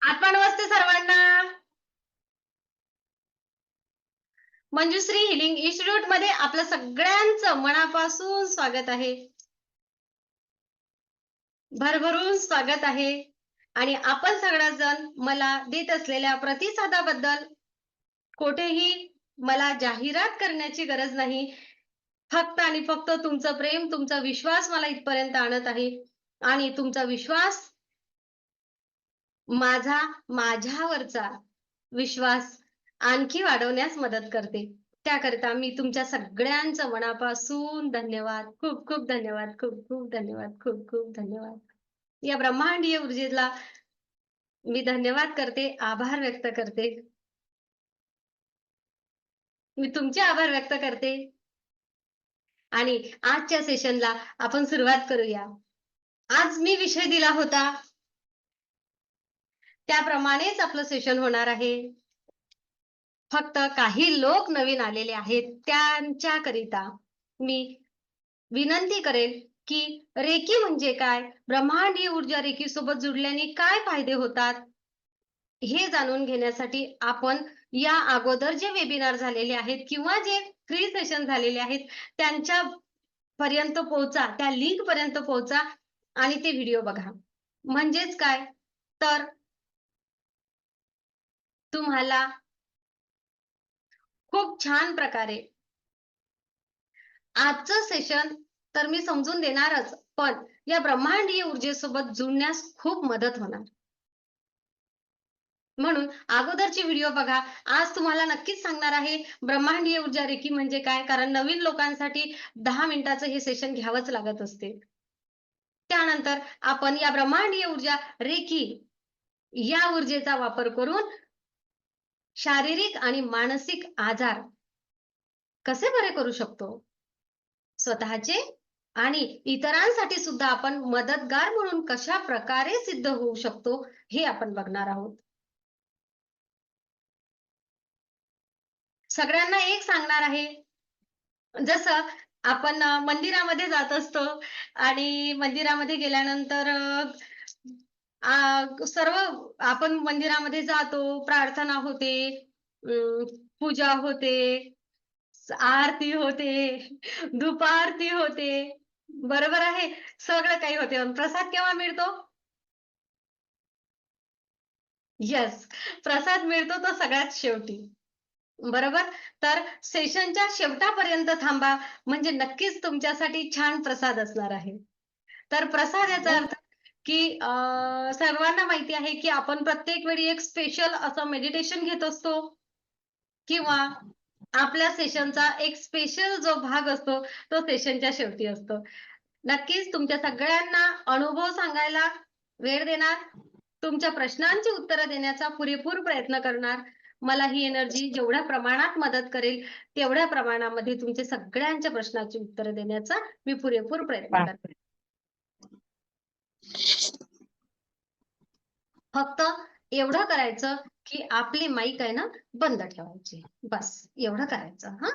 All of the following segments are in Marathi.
आत्मा नमस्ते सर्वांना. मंजुश्री हिलिंग इन्स्टिट्यूट मध्ये आपलं सगळ्यांचं मनापासून स्वागत आहे. भरभरून स्वागत आहे. आणि आपण सगळेजण मला देत असलेल्या प्रतिसादाबद्दल कोठेही मला जाहिरात करण्याची गरज नाही. फक्त आणि फक्त तुमचं प्रेम, तुमचा विश्वास मला इथपर्यंत आणत आहे. आणि तुमचा विश्वास माझ्यावरचा विश्वास आणखी वाढवण्यास मदत करते. त्याकरिता मी तुमच्या सगळ्यांचं मनापासून धन्यवाद, खूप खूप धन्यवाद, खूप खूप धन्यवाद, खूप खूप धन्यवाद. या ब्रह्मांडीय ऊर्जेला मी धन्यवाद करते, आभार व्यक्त करते. मी तुमचे आभार व्यक्त करते. आणि आजच्या सेशनला आपण सुरुवात करूया. आज मी विषय दिला होता त्याप्रमाणेच आपलं सेशन होणार आहे. फक्त काही लोक नवीन आलेले आहेत त्यांच्याकरिता मी विनंती करेल की रेकी म्हणजे काय, ब्रह्मांडीय ऊर्जा रेकी सोबत जुडल्याने काय फायदे होतात हे जाणून घेण्यासाठी आपण या अगोदर जे वेबिनार झालेले आहेत किंवा जे फ्री सेशन झालेले आहेत त्यांच्या पर्यंत पोहोचा, त्या लिंक पर्यंत पोहोचा आणि ते व्हिडिओ बघा. म्हणजेच काय, तर तुम्हाला खूप छान प्रकारे आजचं सेशन तर मी समजून देणारच, पण या ब्रह्मांडीय ऊर्जेसोबत जुळण्यास खूप मदत होणार. म्हणून अगोदरची व्हिडिओ बघा. आज तुम्हाला नक्कीच सांगणार आहे ब्रह्मांडीय ऊर्जा रेकी म्हणजे काय, कारण नवीन लोकांसाठी 10 मिनिटाचं हे सेशन घ्यावंच लागत असते. त्यानंतर आपण या ब्रह्मांडीय ऊर्जा रेकी या ऊर्जेचा वापर करून शारीरिक आणि मानसिक आजार कसे बरे करू शकतो, स्वतःचे आणि इतरांसाठी सुद्धा आपण मदतगार म्हणून कशा प्रकारे सिद्ध होऊ शकतो हे आपण बघणार आहोत. सगळ्यांना एक सांगणार आहे, जसं आपण मंदिरामध्ये जात असतो आणि मंदिरामध्ये गेल्यानंतर सर्व आपण मंदिरामध्ये जातो, प्रार्थना होते, पूजा होते, आरती होते, धूपारती होते. बरोबर आहे. सगळं काही होते. आणि प्रसाद केव्हा मिळतो? येस. प्रसाद मिळतो तो सगळ्यात शेवटी. बरोबर? तर सेशनच्या शेवटापर्यंत थांबा, म्हणजे नक्कीच तुमच्यासाठी छान प्रसाद असणार आहे. तर प्रसाद याचा अर्थ की सर्वांना माहिती आहे की आपण प्रत्येक वेळी एक स्पेशल असं मेडिटेशन घेत असतो किंवा आपल्या सेशनचा एक स्पेशल जो भाग असतो, तो सेशनच्या शेवटी असतो. नक्कीच तुमच्या सगळ्यांना अनुभव सांगायला वेळ देणार, तुमच्या प्रश्नांची उत्तरं देण्याचा पुरेपूर प्रयत्न करणार. मला ही एनर्जी जेवढ्या प्रमाणात मदत करेल, तेवढ्या प्रमाणामध्ये तुमच्या सगळ्यांच्या प्रश्नाची उत्तरं देण्याचा मी पुरेपूर प्रयत्न करेन. फक्त एवढं करायचं की आपली माईक आहे ना बंद ठेवायची. बस एवढं करायचं हां.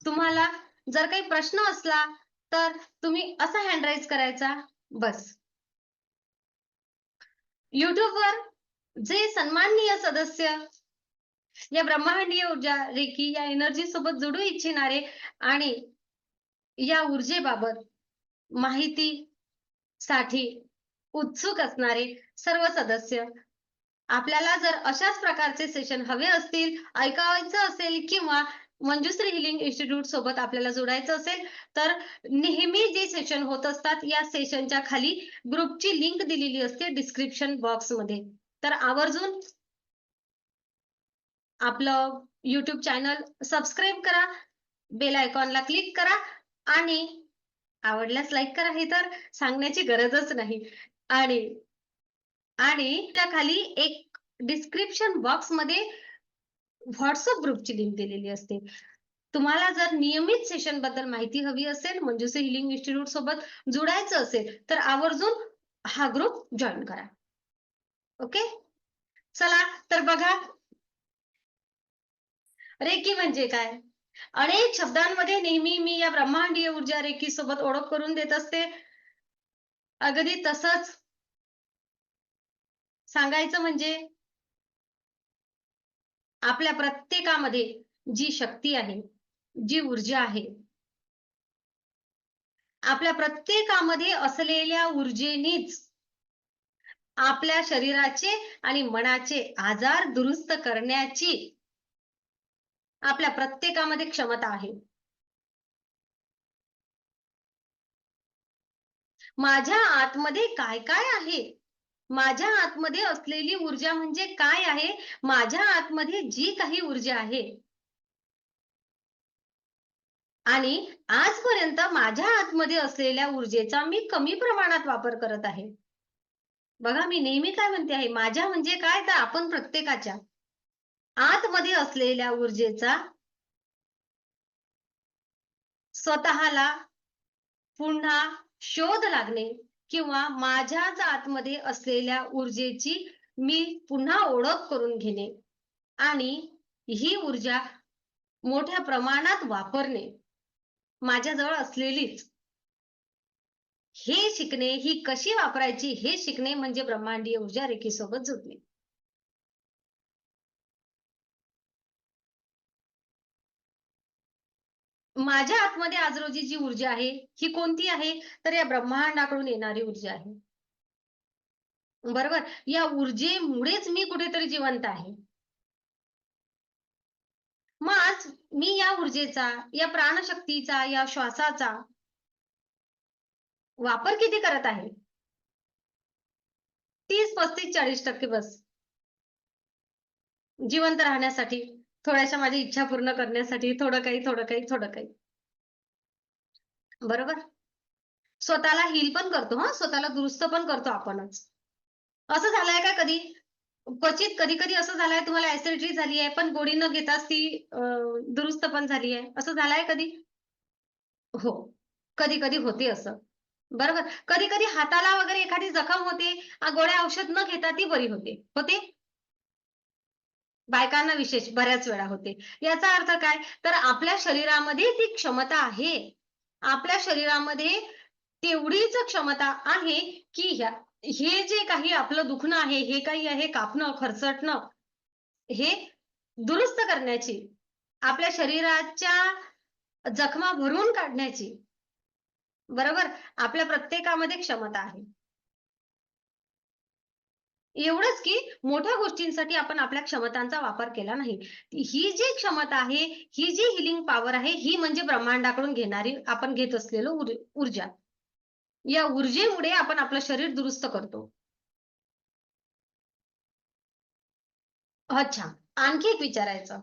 तुम्हाला जर काही प्रश्न असला तर तुम्ही असा हँड राईज करायचा, बस. YouTubeवर जे सन्माननीय सदस्य या ब्रह्मांडीय ऊर्जा रेकी या एनर्जी सोबत जोडू इच्छिणारे आणि या ऊर्जेबाबत माहितीसाठी उत्सुक असणारे सर्व सदस्य, आपल्याला जर अशाच प्रकारचे सेशन हवे असतील, ऐकायचं असेल किंवा मंजुश्री हिलिंग इन्स्टिट्यूट सोबत आपल्याला जोडायचं असेल, तर नेहमी जे सेशन होत असतात, या सेशनच्या खाली ग्रुपची लिंक दिलेली असते डिस्क्रिप्शन बॉक्समध्ये. तर आवर्जून आपलं YouTube चॅनल सबस्क्राईब करा, बेल आयकॉनला क्लिक करा आणि आवडल्यास लाईक करा. हे तर सांगण्याची गरजच नाही. आणि आणि त्या खाली एक डिस्क्रिप्शन बॉक्समध्ये WhatsApp ग्रुपची लिंक दिलेली असते. तुम्हाला जर नियमित सेशन बद्दल माहिती हवी असेल, मंजुश्री हिलिंग इन्स्टिट्यूट सोबत जोडायचं असेल, तर आवर्जून हा ग्रुप जॉइन करा. ओके? चला तर बघा, रेकी म्हणजे काय? अनेक शब्दांमध्ये नेहमी मी या ब्रह्मांडीय ऊर्जा रेकी सोबत ओळख करून देत असते. अगदी तसंच सांगायचं म्हणजे आपल्या प्रत्येकामध्ये जी शक्ती आहे, जी ऊर्जा आहे, आपल्या प्रत्येकामध्ये असलेल्या ऊर्जेनीच आपल्या शरीराचे आणि मनाचे आजार दुरुस्त करण्याची आपल्या प्रत्येकामध्ये क्षमता आहे. माझ्या आतमध्ये काय-काय आहे? माझ्या आतमध्ये असलेली ऊर्जा म्हणजे काय आहे? माझ्या आतमध्ये जी काही ऊर्जा आहे आणि आजपर्यंत माझ्या आतमध्ये असलेल्या ऊर्जेचा मी कमी प्रमाणात वापर करत आहे. बघा, मी नेहमी काय म्हणते आहे, माझ्या म्हणजे काय? तर आपण प्रत्येकाच्या आतमध्ये असलेल्या ऊर्जेचा स्वतःला पुन्हा शोध लागणे किंवा माझ्याच आतमध्ये असलेल्या ऊर्जेची मी पुन्हा ओळख करून घेणे आणि ही ऊर्जा मोठ्या प्रमाणात वापरणे माझ्याजवळ असलेलीच. हे शिकणे, ही कशी वापरायची हे शिकणे म्हणजे ब्रह्मांडीय ऊर्जा रेखीसोबत जुळणे. माझ्या आतमध्ये आज रोजी जी ऊर्जा आहे, ही कोणती आहे? तर या ब्रह्मांडाकडून येणारी ऊर्जा आहे. बरोबर? या ऊर्जेमुळेच मी कुठेतरी जिवंत आहे. मग आज मी या ऊर्जेचा, या प्राणशक्तीचा, या श्वासाचा वापर किती करत आहे? 30, 35, 40% बस. जिवंत राहण्यासाठी, थोड्याशा माझ्या इच्छा पूर्ण करण्यासाठी, थोडं काही, थोडं काही, थोडं काही. बरोबर? स्वतःला हील पण करतो हां, स्वतःला दुरुस्त पण करतो आपणच. असं झालंय का कधी? क्वचित कधी-कधी असं झालंय तुम्हाला ॲसिडिटी झाली आहे, पण गोळी न घेताच ती दुरुस्त पण झाली आहे. असं झालंय कधी? हो. कधी-कधी होते असं. बरोबर. कधी-कधी हाताला वगैरे एखादी जखम होते, गोळ्या औषध न घेता ती बरी होते. होते? बायकांना विशेष बऱ्याच वेळा होते. याचा अर्थ काय? तर आपल्या शरीरामध्ये ती क्षमता आहे. आपल्या शरीरामध्ये तेवढीच क्षमता आहे, की हे जे काही आपलं दुखणं आहे, हे काही आहे कापणं, खरचटणं, हे दुरुस्त करण्याची, आपल्या शरीराच्या जखमा भरून काढण्याची, बरोबर? आपल्या प्रत्येकामध्ये क्षमता आहे. एवढंच की मोठ्या गोष्टींसाठी आपण आपल्या क्षमतांचा वापर केला नाही. ही जी क्षमता आहे, ही जी हीलिंग पॉवर आहे, ही म्हणजे ब्रह्मांडाकडून घेणारी आपण घेत असलेलं ऊर्जा. या ऊर्जेमुळे आपण आपलं शरीर दुरुस्त करतो. अच्छा. आणखी एक विचारायचं.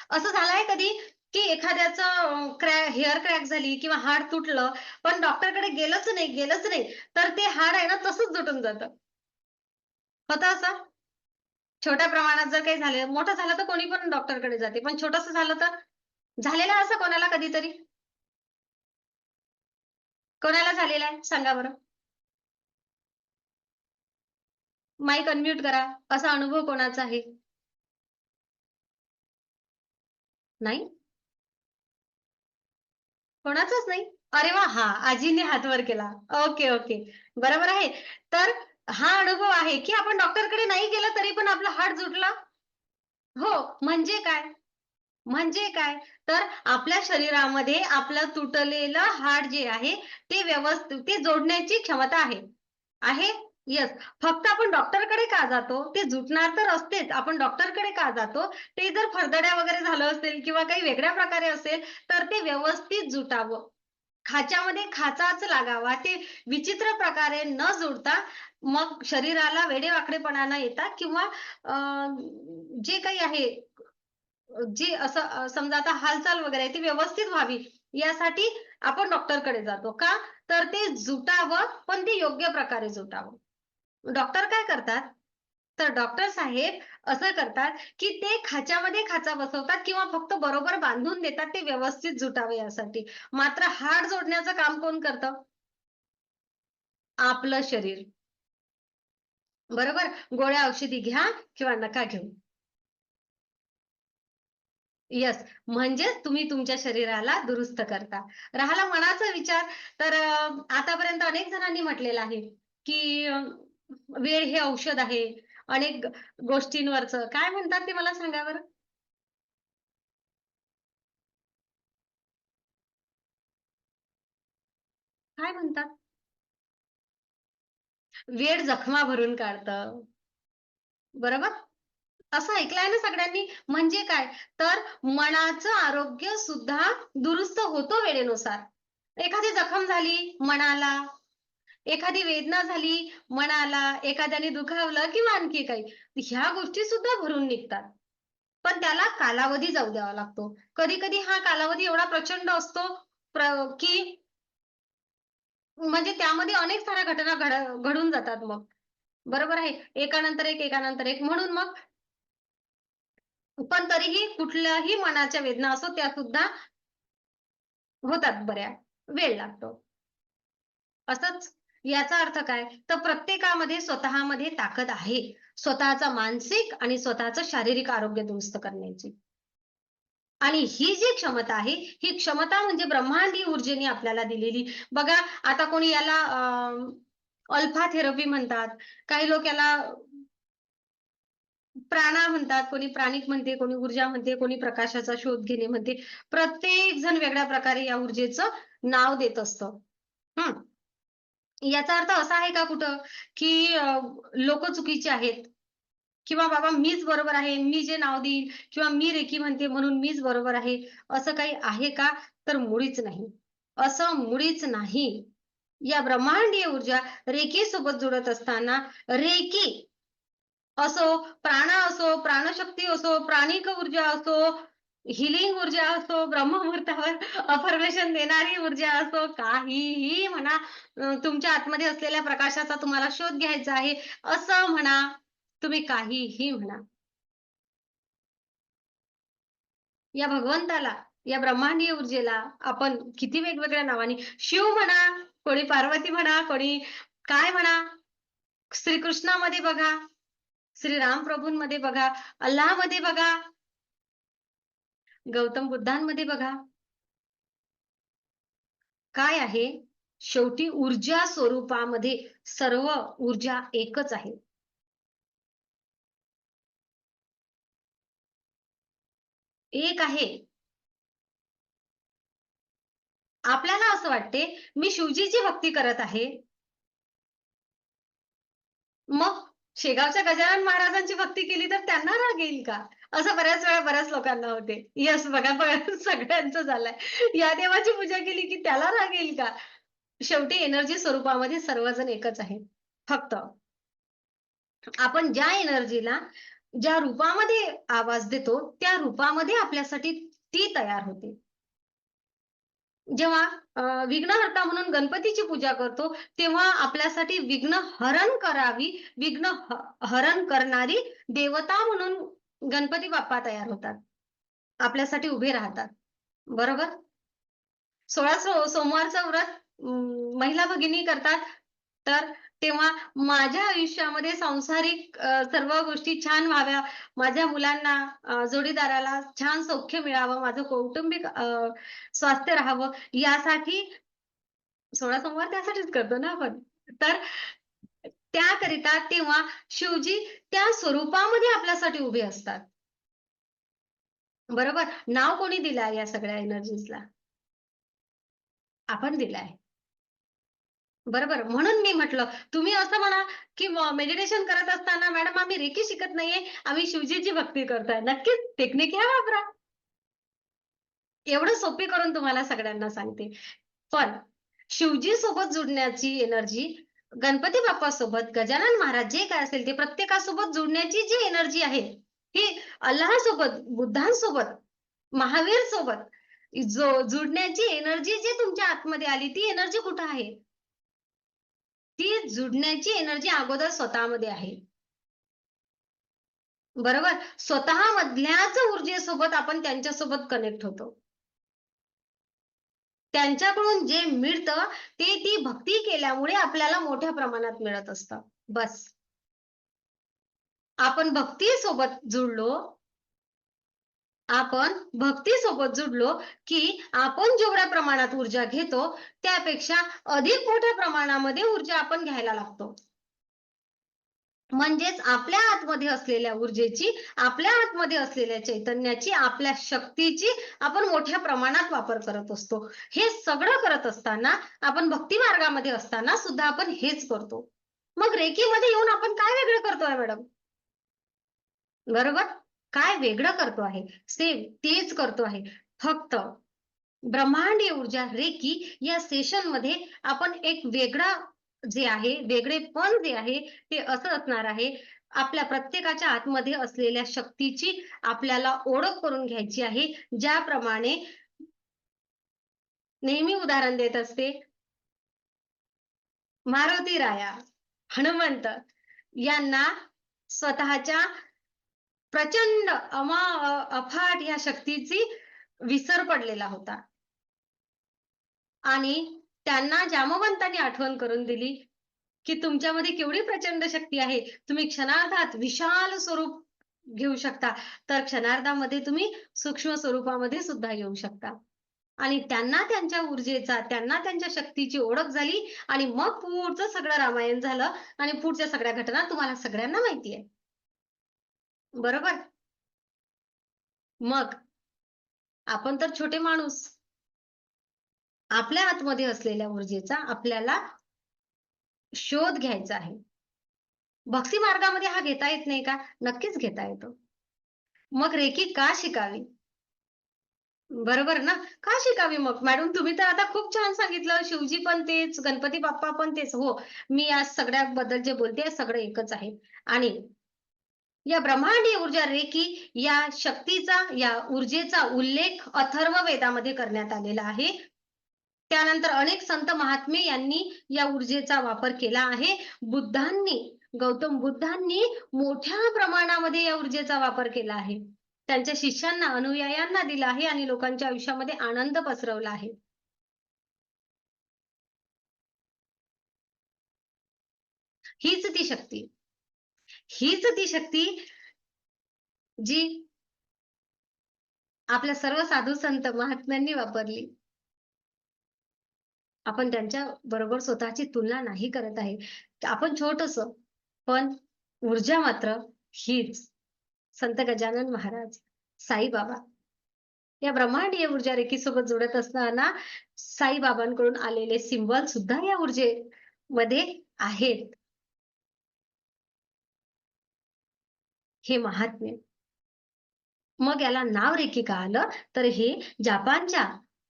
असं झालंय कधी, की एखाद्याचं हेअर क्रॅक झाली किंवा हाड तुटलं, पण डॉक्टरकडे गेलंच नाही, तर ते हाड आहे ना तसंच तुटून जातं. होतं असं? छोट्या प्रमाणात जर काही झालं, मोठं झालं तर कोणी पण डॉक्टरकडे जाते. पण छोटंसं झालं तर? झालेलं आहे असं कोणाला कधीतरी? कोणाला झालेलं आहे? सांगा बरं. माईक अनम्यूट करा. असा अनुभव कोणाचा आहे? नाही? कोणाचाच नाही? अरे वाह! हां, आजीने हात वर केला. Okay, okay. बरोबर आहे. तर हा अनुभव आहे, की आपण डॉक्टरकडे नाही गेलं तरी पण आपलं हाड जुडलं. हो, म्हणजे काय? म्हणजे काय? तर आपल्या शरीरामध्ये आपलं तुटलेलं हाड जे आहे, ते व्यवस्थित ते जोडण्याची क्षमता आहे. आहे? येस. फक्त आपण डॉक्टरकडे का जातो? ते जुटणार तर असतेच. आपण डॉक्टरकडे का जातो? ते जर फरदड्या वगैरे झालं असेल किंवा काही वेगळ्या प्रकारे असेल, तर ते व्यवस्थित जुटावं. खाच्यामध्ये खाचाच लागावा. ते विचित्र प्रकारे न जुडता मग शरीराला वेडेवाकडेपणा न येता किंवा अ, जे काही आहे, जे असं समजा आता हालचाल वगैरे आहे ती व्यवस्थित व्हावी, यासाठी आपण डॉक्टरकडे जातो. का? तर ते जुटावं, पण ते योग्य प्रकारे जुटावं. डॉक्टर काय करतात? तर डॉक्टर साहेब असं करतात, की ते खाच्यामध्ये खाचा बसवतात किंवा फक्त बरोबर बांधून देतात ते व्यवस्थित जुटावे यासाठी. मात्र हाड जोडण्याचं काम कोण करतं? आपलं शरीर. बरोबर? गोळ्या औषधी घ्या किंवा नका घेऊ. येस. म्हणजेच तुम्ही तुमच्या शरीराला दुरुस्त करता. राहिला मनाचा विचार, तर आतापर्यंत अनेक जणांनी म्हटलेलं आहे, की वेळ हे औषध आहे. अनेक गोष्टींवरचं काय म्हणतात ते मला सांगा बरं? काय म्हणतात? वेळ जखमा भरून काढतं. बरोबर? असं ऐकलंय ना सगळ्यांनी? म्हणजे काय? तर मनाचं आरोग्य सुद्धा दुरुस्त होतो वेळेनुसार. एखादी जखम झाली मनाला, एखादी वेदना झाली मनाला, एखाद्याने दुखावलं किंवा आणखी काही. ह्या गोष्टी सुद्धा भरून निघतात. पण त्याला कालावधी जाऊ द्यावा लागतो. कधी-कधी हा कालावधी एवढा प्रचंड असतो की म्हणजे त्यामध्ये अनेक साऱ्या घटना घडून जातात मग. बरोबर आहे. एकानंतर एक, एकानंतर एक. म्हणून मग पण तरीही कुठल्याही मनाच्या वेदना असो त्या सुद्धा होतात बऱ्या. वेळ लागतो. असंच याचा अर्थ काय? तर प्रत्येकामध्ये स्वतःमध्ये ताकद आहे. स्वतःचा मानसिक आणि स्वतःचं शारीरिक आरोग्य दुरुस्त करण्याची. आणि ही जी क्षमता आहे, ही क्षमता म्हणजे ब्रह्मांडीय ऊर्जेने आपल्याला दिलेली. बघा आता कोणी याला अल्फा थेरपी म्हणतात. काही लोक याला प्राणा म्हणतात, कोणी प्राणिक म्हणते, कोणी ऊर्जा म्हणते, कोणी प्रकाशाचा शोध घेणे म्हणते. प्रत्येक जण वेगळ्या प्रकारे या ऊर्जेचं नाव देत असतं. हं. याचा अर्थ असा आहे का कुठं, की चुकीचे आहेत किंवा बाबा मीच बरोबर आहे, मी जे नाव देईल किंवा मी रेकी म्हणते म्हणून मीच बरोबर आहे, असं काही आहे का? तर मुळीच नाही. असं मुळीच नाही. या ब्रह्मांडीय ऊर्जा रेकीसोबत जुळत असताना रेकी असो, असो, प्राणशक्ती असो, प्राणिक ऊर्जा असो, हीलिंग ऊर्जा असो, ब्रह्ममुहूर्तावर अफर्मेशन देणारी ऊर्जा असो, काहीही म्हणा, तुमच्या आतमध्ये असलेल्या प्रकाशाचा तुम्हाला शोध घ्यायचा आहे, असं म्हणा, तुम्ही काहीही म्हणा. या भगवंताला, या ब्रह्मांडीय ऊर्जेला आपण किती वेगवेगळ्या नावाने शिव म्हणा, कोणी पार्वती म्हणा, कोणी काय म्हणा, श्रीकृष्णामध्ये बघा, श्रीराम प्रभूंमध्ये बघा, अल्लाहमध्ये बघा, गौतम बुद्धांमध्ये बघा, काय आहे? शेवटी ऊर्जा स्वरूपामध्ये सर्व ऊर्जा एकच आहे. एक आहे. आपल्याला असं वाटते, मी शिवजीची भक्ती करत आहे. मग शेगावच्या गजानन महाराजांची भक्ती केली तर त्यांना राग येईल का? असं बऱ्याच वेळा बऱ्याच लोकांना होते. येस बघा बघा सगळ्यांचं झालंय. या देवाची पूजा केली की त्याला राग येईल का? शेवटी एनर्जी स्वरूपामध्ये सर्वजण एकच आहे. फक्त आपण ज्या एनर्जीला ज्या रूपामध्ये आवाज देतो, त्या रूपामध्ये आपल्यासाठी ती तयार होते. जेव्हा विघ्नहर्ता म्हणून गणपतीची पूजा करतो, तेव्हा आपल्यासाठी विघ्न करावी, हरण करणारी देवता म्हणून गणपती बाप्पा तयार होतात. आपल्यासाठी उभे राहतात. बरोबर? 16 सोमवारचं व्रत महिला भगिनी करतात. तर तेव्हा माझ्या आयुष्यामध्ये सांसारिक सर्व गोष्टी छान व्हाव्या, माझ्या मुलांना जोडीदाराला छान सौख्य मिळावं, माझं कौटुंबिक स्वास्थ्य राहावं, यासाठी 16 सोमवार त्यासाठीच करतो ना आपण. तर त्याकरिता तेव्हा शिवजी त्या स्वरूपामध्ये आपल्यासाठी उभे असतात. बरोबर? नाव कोणी दिलं या सगळ्या एनर्जीजला? आपण दिलं बरोबर. म्हणून मी म्हटलं, तुम्ही असं म्हणा, की मेडिटेशन करत असताना, "मॅडम आम्ही रेकी शिकत नाहीये, आम्ही शिवजीची भक्ती करतोय." नक्कीच टेक्निक ह्या वापरा. एवढं सोपी करून तुम्हाला सगळ्यांना सांगते. पण शिवजी सोबत जुडण्याची एनर्जी, गणपती बाप्पासोबत, गजानन महाराज जे काय असेल ते प्रत्येकासोबत जुडण्याची जी एनर्जी आहे, ही अल्लाहसोबत, बुद्धांसोबत, महावीरसोबत जुडण्याची एनर्जी जी तुमच्या आतमध्ये आली, ती एनर्जी कुठे आहे? ती जुडण्याची एनर्जी अगोदर स्वतःमध्ये आहे. बरोबर? स्वतःमधल्याच ऊर्जेसोबत आपण त्यांच्यासोबत कनेक्ट होतो. त्यांच्याकडून जे मिळतं ते ती भक्ती केल्यामुळे आपल्याला मोठ्या प्रमाणात मिळत असतं. बस. आपण भक्तीसोबत जुडलो आपण भक्तीसोबत जुडलो, की आपण जेवढ्या प्रमाणात ऊर्जा घेतो, त्यापेक्षा अधिक मोठ्या प्रमाणामध्ये ऊर्जा आपण घ्यायला लागतो. म्हणजेच आपल्या आतमध्ये असलेल्या ऊर्जेची, आपल्या आतमध्ये असलेल्या चैतन्याची, आपल्या शक्तीची आपण मोठ्या प्रमाणात वापर करत असतो. हे सगळं करत असताना आपण भक्ती मार्गामध्ये असताना सुद्धा आपण हेच करतो. मग रेकीमध्ये येऊन आपण काय वेगळं करतोय मॅडम? बरोबर? काय वेगळं करतो आहे? सेम तेच करतो आहे. फक्त ब्रह्मांडीय ऊर्जा रेकी या सेशनमध्ये आपण एक वेगळा जे आहे, वेगळेपण जे आहे ते असं असणार आहे. आपल्या प्रत्येकाच्या आतमध्ये असलेल्या शक्तीची आपल्याला ओळख करून घ्यायची आहे. ज्याप्रमाणे नेहमी उदाहरण देत असते, मारुती राया, हनुमंत यांना स्वतःच्या प्रचंड अफाट या शक्तीची विसर पडलेला होता आणि त्यांना जामवंतांनी आठवण करून दिली, की तुमच्यामध्ये केवढी प्रचंड शक्ती आहे. तुम्ही क्षणार्धात विशाल स्वरूप घेऊ शकता. तर क्षणार्धामध्ये तुम्ही सूक्ष्म स्वरूपामध्ये सुद्धा येऊ शकता. आणि त्यांना त्यांच्या ऊर्जेचा, त्यांना त्यांच्या शक्तीची ओळख झाली आणि मग पुढचं सगळं रामायण झालं आणि पुढच्या सगळ्या घटना तुम्हाला सगळ्यांना माहिती आहे. बरोबर? मग आपण तर छोटे माणूस. आपल्या आतमध्ये असलेल्या ऊर्जेचा आपल्याला शोध घ्यायचा आहे. भक्ती मार्गामध्ये हा घेता येत नाही का? नक्कीच घेता येतो. मग रेकी का शिकावी? बरोबर ना? का शिकावी मग? मॅडम तुम्ही तर आता खूप छान सांगितलं. शिवजी पण तेच, गणपती बाप्पा पण तेच. हो, मी या सगळ्याबद्दल जे बोलतेय सगळं एकच आहे. आणि या ब्रह्मांडीय ऊर्जा रेकी या शक्तीचा, या ऊर्जेचा उल्लेख अथर्व वेदामध्ये करण्यात आलेला आहे. त्यानंतर अनेक संत महात्मे यांनी या ऊर्जेचा वापर केला आहे. बुद्धांनी, गौतम बुद्धांनी मोठ्या प्रमाणामध्ये या ऊर्जेचा वापर केला आहे. त्यांच्या शिष्यांना, अनुयायांना दिला आहे आणि लोकांच्या आयुष्यामध्ये आनंद पसरवला आहे. हीच ती शक्ती, हीच ती शक्ती जी आपल्या सर्व साधू संत महात्म्यांनी वापरली. आपण त्यांच्या बरोबर स्वतःची तुलना नाही करत आहे. आपण छोटंसं, पण ऊर्जा मात्र हीच. संत गजानन महाराज, साईबाबा या ब्रह्मांडीय ऊर्जा रेखीसोबत जोडत असताना साईबाबांकडून आलेले सिम्बॉल सुद्धा या ऊर्जेमध्ये आहेत. हे महात्म्य. मग याला नाव रेकी का आलं? तर हे जपानच्या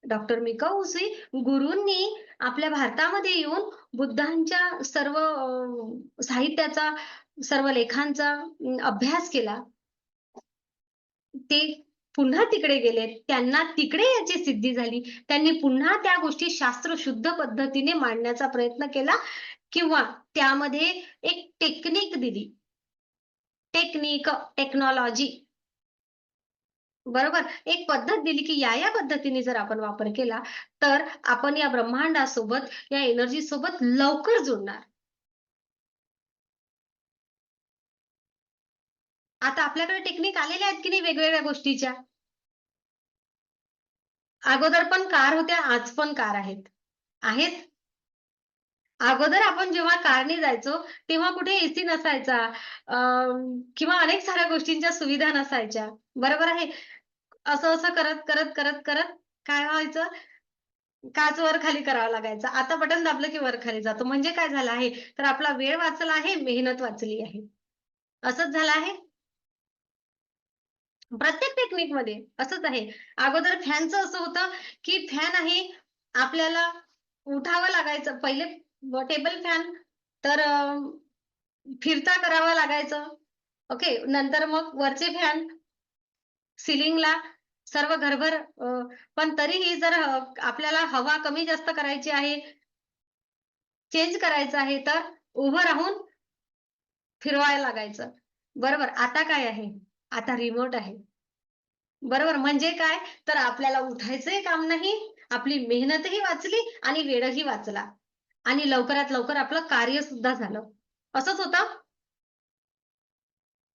डॉक्टर मिकाऊसी गुरूंनी आपल्या भारतामध्ये येऊन बुद्धांच्या सर्व साहित्याचा, सर्व लेखांचा अभ्यास केला. ते पुन्हा तिकडे गेले. त्यांना तिकडे याची सिद्धी झाली. त्यांनी पुन्हा त्या गोष्टी शास्त्रशुद्ध पद्धतीने मांडण्याचा प्रयत्न केला किंवा त्यामध्ये एक टेक्निक दिली. टेक्निक, टेक्नॉलॉजी बरोबर. एक पद्धत दिली, की या पद्धतीने जर आपण वापर केला, तर आपण या ब्रह्मांडासोबत, या एनर्जी सोबत लवकर जुळणार. आता आपल्याकडे टेक्निक आलेल्या आहेत की नाही वेगवेगळ्या गोष्टीच्या. अगोदर पण कार होत्या, आज पण कार आहेत. आहेत. अगोदर आपण जेव्हा कारने जायचो, तेव्हा कुठे एसी नसायचा अ, किंवा अनेक साऱ्या गोष्टींच्या सुविधा नसायच्या. बरोबर आहे. असं-असं करत काय व्हायचं, काच वर-खाली करावा लागायचा. आता बटन दाबलं की वर-खाली जातो. म्हणजे काय झालं आहे, तर आपला वेळ वाचला आहे, मेहनत वाचली आहे. असंच झालं आहे. प्रत्येक टेक्निकमध्ये असंच आहे. अगोदर फॅनचं असं होतं, की फॅन आहे, आपल्याला उठावं लागायचं. पहिले टेबल फॅन तर फिरता करावं लागायचं. ओके. नंतर मग वरचे फॅन सीलिंगला सर्व घरभर पण तरीही जर आपल्याला हवा कमी जास्त करायची आहे, चेंज करायचं आहे, तर उभं राहून फिरवायला लागायचं. बरोबर. आता काय आहे? आता रिमोट आहे. बरोबर. म्हणजे काय? तर आपल्याला उठायचंही काम नाही, आपली मेहनतही वाचली आणि वेळही वाचला आणि लवकरात लवकर आपलं कार्य सुद्धा झालं. असंच होतं?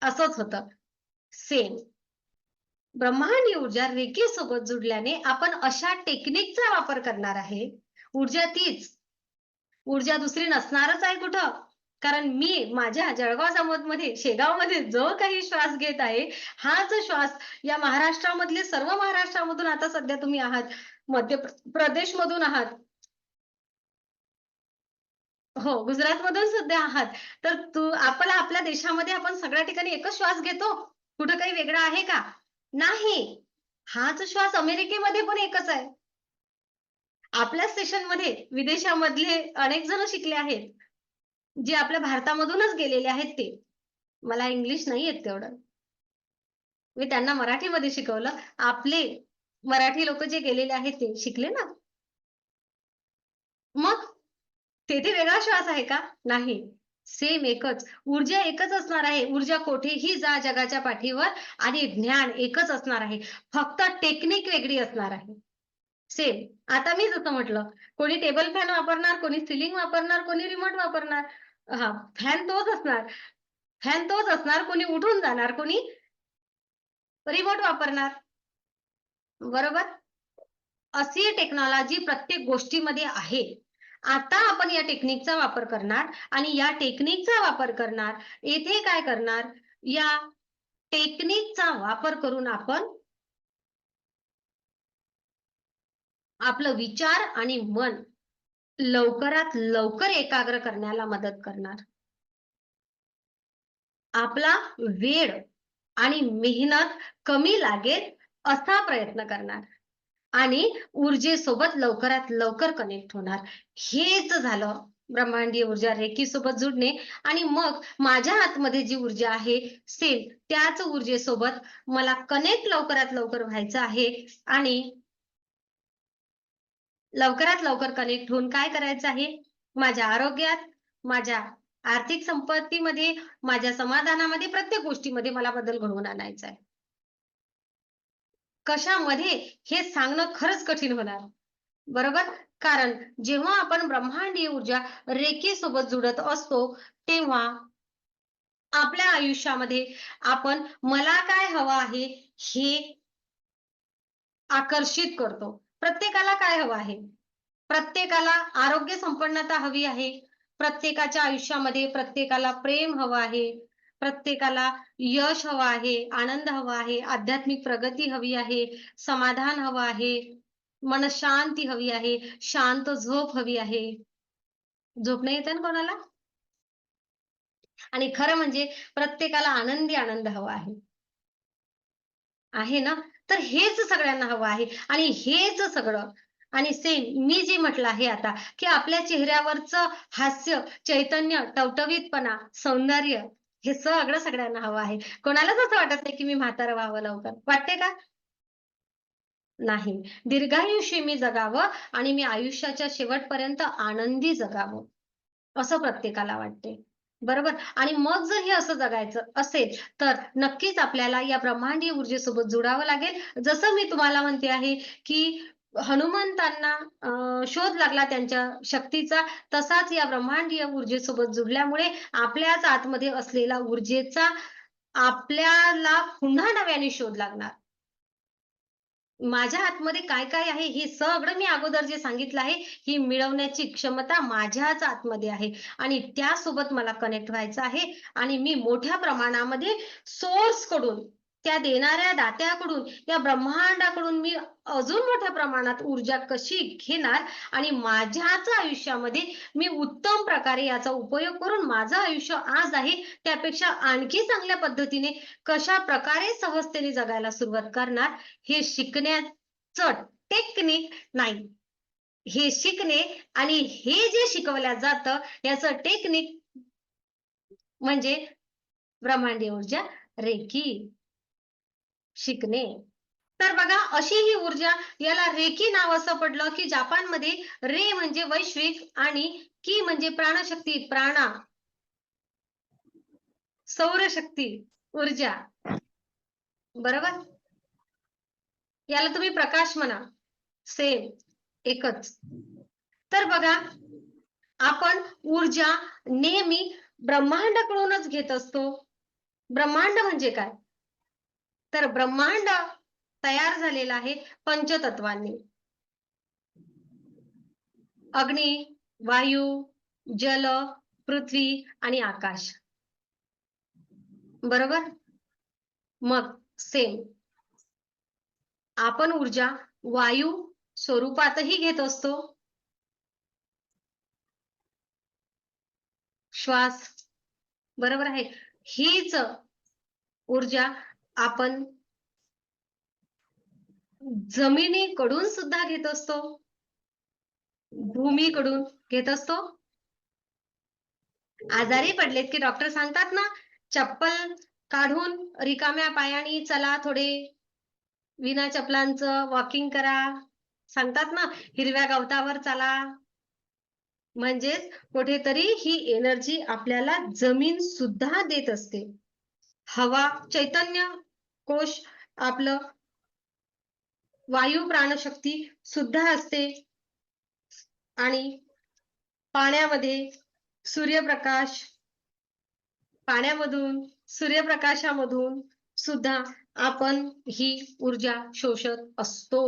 असंच होतं. सेम. ब्रह्मांडीय ऊर्जा रेखेसोबत जुडल्याने आपण अशा टेक्निकचा वापर करणार आहे. ऊर्जा तीच. ऊर्जा दुसरी नसणारच आहे कुठं. कारण मी माझ्या जळगाव जामोदमध्ये, शेगावमध्ये जो काही श्वास घेत आहे, हाच श्वास या महाराष्ट्रामधले सर्व महाराष्ट्रामधून आता सध्या तुम्ही आहात, मध्य प्रदेशमधून आहात. हो, गुजरातमधून सुद्धा आहात. तर आपल्या देशामध्ये आपण सगळ्या ठिकाणी एकच श्वास घेतो. कुठं काही वेगळा आहे का? नाही. हाच श्वास अमेरिकेमध्ये पण एकच आहे. आपल्या स्टेशनमध्ये विदेशामधले अनेक जण शिकले आहेत, जे आपल्या भारतामधूनच गेलेले आहेत ते. मला इंग्लिश नाही येत तेवढं. मी त्यांना मराठीमध्ये शिकवलं. आपले मराठी लोकं जे गेलेले आहेत ते शिकले ना. मग तेथे वेगळा श्वास आहे का? नाही. सेम एकच. ऊर्जा एकच असणार आहे. ऊर्जा कोठेही जा जगाच्या पाठीवर आणि ज्ञान एकच असणार आहे. फक्त टेक्निक वेगळी असणार आहे. सेम. आता मी जसं म्हटलं, कोणी टेबल फॅन वापरणार, कोणी सीलिंग वापरणार, कोणी रिमोट वापरणार. हां, फॅन तोच असणार. फॅन तोच असणार. कोणी उठून जाणार, कोणी रिमोट वापरणार. बरोबर? अशी टेक्नॉलॉजी प्रत्येक गोष्टीमध्ये आहे. आता आपण या टेक्निकचा वापर करणार आणि या टेक्निकचा वापर करणार. येथे काय करणार? या टेक्निकचा वापर करून आपण आपलं विचार आणि मन लवकरात लवकर एकाग्र करण्याला मदत करणार. आपला वेळ आणि मेहनत कमी लागेल असा प्रयत्न करणार. आणि ऊर्जेसोबत लवकरात लवकर कनेक्ट होणार. हेच झालं ब्रह्मांडीय ऊर्जा रेकीसोबत जुडणे आणि मग माझ्या आतमध्ये जी ऊर्जा आहे सेम त्याच ऊर्जेसोबत मला कनेक्ट लवकरात लवकर व्हायचं आहे आणि लवकरात लवकर कनेक्ट होऊन काय करायचं आहे? माझ्या आरोग्यात, माझ्या आर्थिक संपत्तीमध्ये, माझ्या समाधानामध्ये, प्रत्येक गोष्टीमध्ये मला बदल घडवून आणायचा आहे. कशामध्ये हे सांगणं खरंच कठीण होणार. बरोबर? कारण जेव्हा आपण ब्रह्मांडीय ऊर्जा रेखेसोबत जुडत असतो, तेव्हा आपल्या आयुष्यामध्ये आपण मला काय हवं आहे, हे आकर्षित करतो. प्रत्येकाला काय हवं आहे? प्रत्येकाला आरोग्य संपन्नता हवी आहे. प्रत्येकाच्या आयुष्यामध्ये प्रत्येकाला प्रेम हवं आहे. प्रत्येकाला यश हवं आहे, आनंद हवा आहे, आध्यात्मिक प्रगती हवी आहे, समाधान हवं आहे, मनःशांती हवी आहे, शांत झोप हवी आहे. झोप नाही येते ना कोणाला? आणि खरं म्हणजे प्रत्येकाला आनंदी आनंद हवा आहे. आहे ना? तर हेच सगळ्यांना हवं आहे आणि हेच सगळं आणि सेम मी जे म्हटलं आहे आता, की आपल्या चेहऱ्यावरचं हास्य, चैतन्य, टवटवीतपणा, सौंदर्य हे सगळं सगळ्यांना हवं आहे. कोणालाच असं वाटत नाही, की मी म्हातारं व्हावं लवकर. वाटते का? नाही. दीर्घायुष्य मी जगावं आणि मी आयुष्याच्या शेवटपर्यंत आनंदी जगावं. असं प्रत्येकाला वाटते. बरोबर? आणि मग जर हे असं जगायचं असेल, तर नक्कीच आपल्याला या ब्रह्मांडीय ऊर्जेसोबत जुडावं लागेल. जसं मी तुम्हाला म्हणते आहे, की हनुमंतांना शोध लागला त्यांच्या शक्तीचा, तसाच या ब्रह्मांडीय ऊर्जेसोबत जुडल्यामुळे आपल्याच आतमध्ये असलेला ऊर्जेचा आपल्याला पुन्हा नव्याने शोध लागणार. माझ्या आतमध्ये काय-काय आहे हे सगळं मी अगोदर जे सांगितलं आहे, ही मिळवण्याची क्षमता माझ्याच आतमध्ये आहे आणि त्यासोबत मला कनेक्ट व्हायचं आहे आणि मी मोठ्या प्रमाणामध्ये सोर्सकडून, त्या देणाऱ्या दात्याकडून, या ब्रह्मांडाकडून मी अजून मोठ्या प्रमाणात ऊर्जा कशी घेणार आणि माझ्याच आयुष्यामध्ये मी उत्तम प्रकारे याचा उपयोग करून माझं आयुष्य आज आहे त्यापेक्षा आणखी चांगल्या पद्धतीने कशाप्रकारे सहजतेने जगायला सुरुवात करणार हे शिकण्याचं टेक्निक नाही. हे शिकणे आणि हे जे शिकवल्या जातं याचं टेक्निक म्हणजे ब्रह्मांडीय ऊर्जा रेकी शिकणे. तर बघा अशी ही ऊर्जा याला रेकी नाव असं पडलं, की जपानमध्ये रे म्हणजे वैश्विक आणि की म्हणजे प्राणशक्ती, प्राणा, सौरशक्ती, ऊर्जा. बरोबर? याला तुम्ही प्रकाश म्हणा. सेम एकच. तर बघा, आपण ऊर्जा नेहमी ब्रह्मांडाकडूनच घेत असतो. ब्रह्मांड म्हणजे काय? तर ब्रह्मांड तयार झालेला आहे पंचतत्वांनी. अग्नी, वायू, जल, पृथ्वी आणि आकाश. बरोबर? मग सेम आपण ऊर्जा वायू स्वरूपातही घेत असतो. श्वास. बरोबर आहे. हीच ऊर्जा आपण जमिनीकडून सुद्धा घेत असतो. भूमीकडून घेत असतो. आजारी पडलेत की डॉक्टर सांगतात ना, चप्पल काढून रिकाम्या पायानी चला थोडे विना चपलांचं वॉकिंग करा. सांगतात ना, हिरव्या गवतावर चला. म्हणजेच कुठेतरी ही एनर्जी आपल्याला जमीन सुद्धा देत असते. हवा, चैतन्य कोश आपलं वायू प्राणशक्ती सुद्धा असते आणि पाण्यामध्ये सूर्यप्रकाश पाण्यामधून, सूर्यप्रकाशामधून सुद्धा आपण ही ऊर्जा शोषत असतो.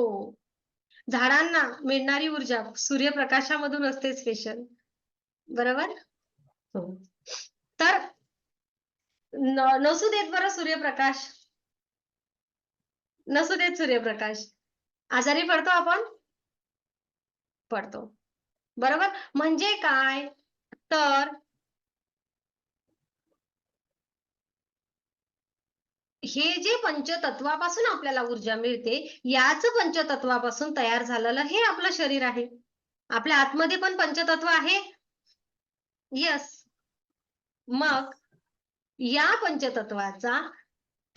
झाडांना मिळणारी ऊर्जा सूर्यप्रकाशामधून असते स्पेशल. बरोबर? हो. तर नसू देत बरं सूर्यप्रकाश. नसू देत सूर्यप्रकाश. आजारी पडतो आपण? पडतो. बरोबर? म्हणजे काय? तर हे जे पंचतत्वापासून आपल्याला ऊर्जा मिळते, याच पंचतत्वापासून तयार झालेलं हे आपलं शरीर आहे. आपल्या आतमध्ये पण पंचतत्व आहे. येस. मग या पंचतत्वाचा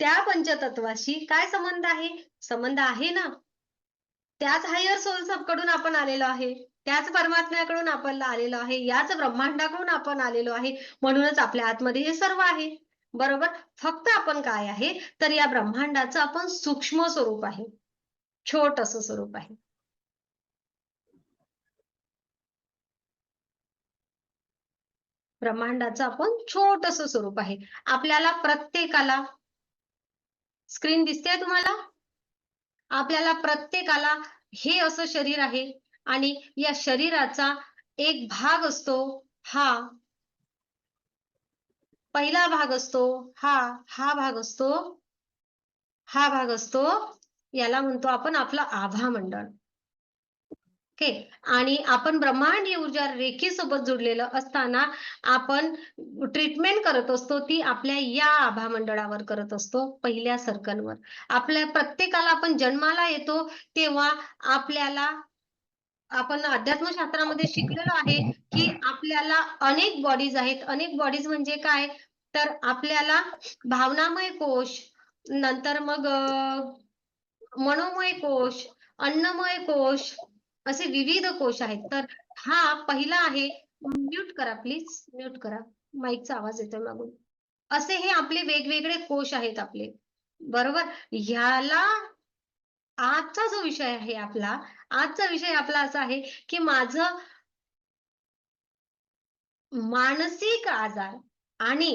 त्या पंचतत्वाशी काय संबंध आहे? संबंध आहे ना. त्याच हायर सोल्स कडून आपण आलेलो आहे. त्याच परमात्म्याकडून आपण आलेलो आहे. याच ब्रह्मांडाकडून आपण आलेलो आहे. म्हणूनच आपल्या आतमध्ये हे सर्व आहे. बरोबर? फक्त आपण काय आहे, तर या ब्रह्मांडाचं आपण सूक्ष्म स्वरूप आहे. छोटंसं स्वरूप आहे. ब्रह्मांडाचं आपण छोटंसं स्वरूप आहे. आपल्याला प्रत्येकाला स्क्रीन दिसतेय तुम्हाला? आपल्याला प्रत्येकाला हे असं शरीर आहे आणि या शरीराचा एक भाग असतो हा पहिला भाग असतो हा भाग असतो हा भाग असतो याला म्हणतो आपण आपलं आभा मंडळ. ओके. आणि आपण ब्रह्मांडीय ऊर्जा रेखेसोबत जोडलेलं असताना आपण ट्रीटमेंट करत असतो ती आपल्या या आभा मंडळावर करत असतो, पहिल्या सर्कलवर. आपल्या प्रत्येकाला आपण जन्माला येतो तेव्हा आपल्याला आपण अध्यात्मशास्त्रामध्ये शिकलेलो आहे, की आपल्याला अनेक बॉडीज आहेत. अनेक बॉडीज म्हणजे काय? तर आपल्याला भावनामय कोश, नंतर मग मनोमय कोश, अन्नमय कोश असे विविध कोश आहेत. तर हा पहिला आहे म्यूट करा प्लीज, म्यूट करा. माईकचा आवाज येतोय मागून. असे हे आपले वेगवेगळे कोश आहेत आपले. बरोबर? ह्याला आजचा जो विषय आहे आपला, आजचा विषय आपला असा आहे, की माझं मानसिक आजार आणि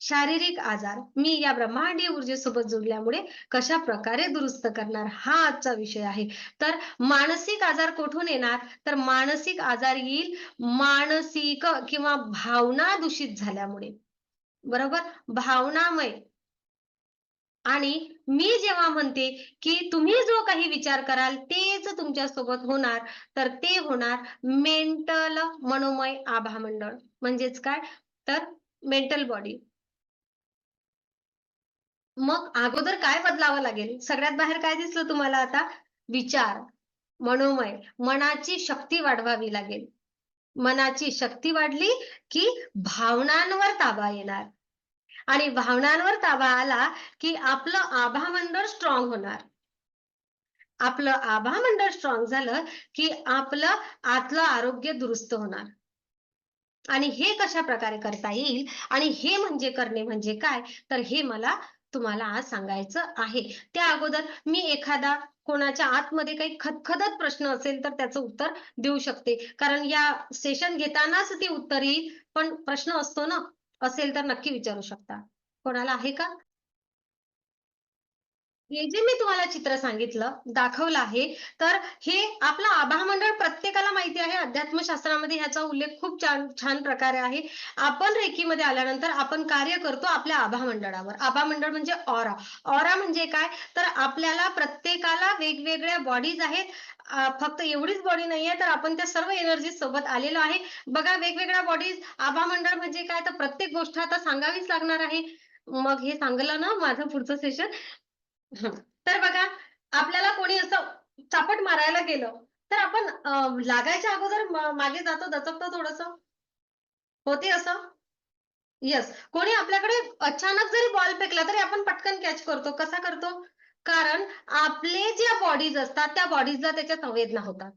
शारीरिक आजार मी या ब्रह्मांडीय ऊर्जेसोबत जोडल्यामुळे कशाप्रकारे दुरुस्त करणार हा आजचा विषय आहे. तर मानसिक आजार कुठून येणार? तर मानसिक आजार येईल मानसिक किंवा भावना दूषित झाल्यामुळे. बरोबर? भावनामय आणि मी जेव्हा म्हणते, की तुम्ही जो काही विचार कराल तेच तुमच्यासोबत होणार, तर ते होणार मेंटल मनोमय आभामंडळ. म्हणजेच काय? तर मेंटल बॉडी. मग अगोदर काय बदलावं लागेल? सगळ्यात बाहेर काय दिसलं तुम्हाला आता? विचार, मनोमय, मनाची शक्ती वाढवावी लागेल. मनाची शक्ती वाढली, की भावनांवर ताबा येणार आणि भावनांवर ताबा आला, की आपलं आभामंडळ स्ट्रॉंग होणार. आपलं आभामंडळ स्ट्रॉंग झालं, की आपलं आतलं आरोग्य दुरुस्त होणार. आणि हे कशाप्रकारे करता येईल आणि हे म्हणजे करणे म्हणजे काय? तर हे मला तुम्हाला आज सांगायचं आहे. त्या अगोदर मी एखादा कोणाच्या आतमध्ये काही खदखदत प्रश्न असेल तर त्याचं उत्तर देऊ शकते. कारण या सेशन घेतानाच ते उत्तर येईल. पण प्रश्न असतो ना, असेल तर नक्की विचारू शकता. कोणाला आहे का? हे जे मी तुम्हाला चित्र सांगितलं, दाखवलं आहे, तर हे आपलं आभामंडळ प्रत्येकाला माहिती आहे. अध्यात्मशास्त्रामध्ये ह्याचा उल्लेख खूप छान छान प्रकारे आहे. आपण रेकीमध्ये आल्यानंतर आपण कार्य करतो आपल्या आभामंडळावर. आभामंडळ म्हणजे ऑरा. ऑरा म्हणजे काय? तर आपल्याला प्रत्येकाला वेगवेगळ्या बॉडीज आहेत. फक्त एवढीच बॉडी नाहीये, तर आपण त्या सर्व एनर्जी सोबत आलेलो आहे. बघा वेगवेगळ्या बॉडीज, आभामंडळ म्हणजे काय? तर प्रत्येक गोष्ट आता सांगावीच लागणार आहे. मग हे सांगलं ना माझं पुढचं सेशन. हं. तर बघा, आपल्याला कोणी असं चापट मारायला गेलं, तर आपण लागायच्या अगोदर मागे जातो, दचकतो थोडंसं. होते असं? येस. कोणी आपल्याकडे अचानक जरी बॉल फेकला, तरी आपण पटकन कॅच करतो. कसा करतो? कारण आपले ज्या बॉडीज असतात, त्या बॉडीजला त्याच्या संवेदना होतात.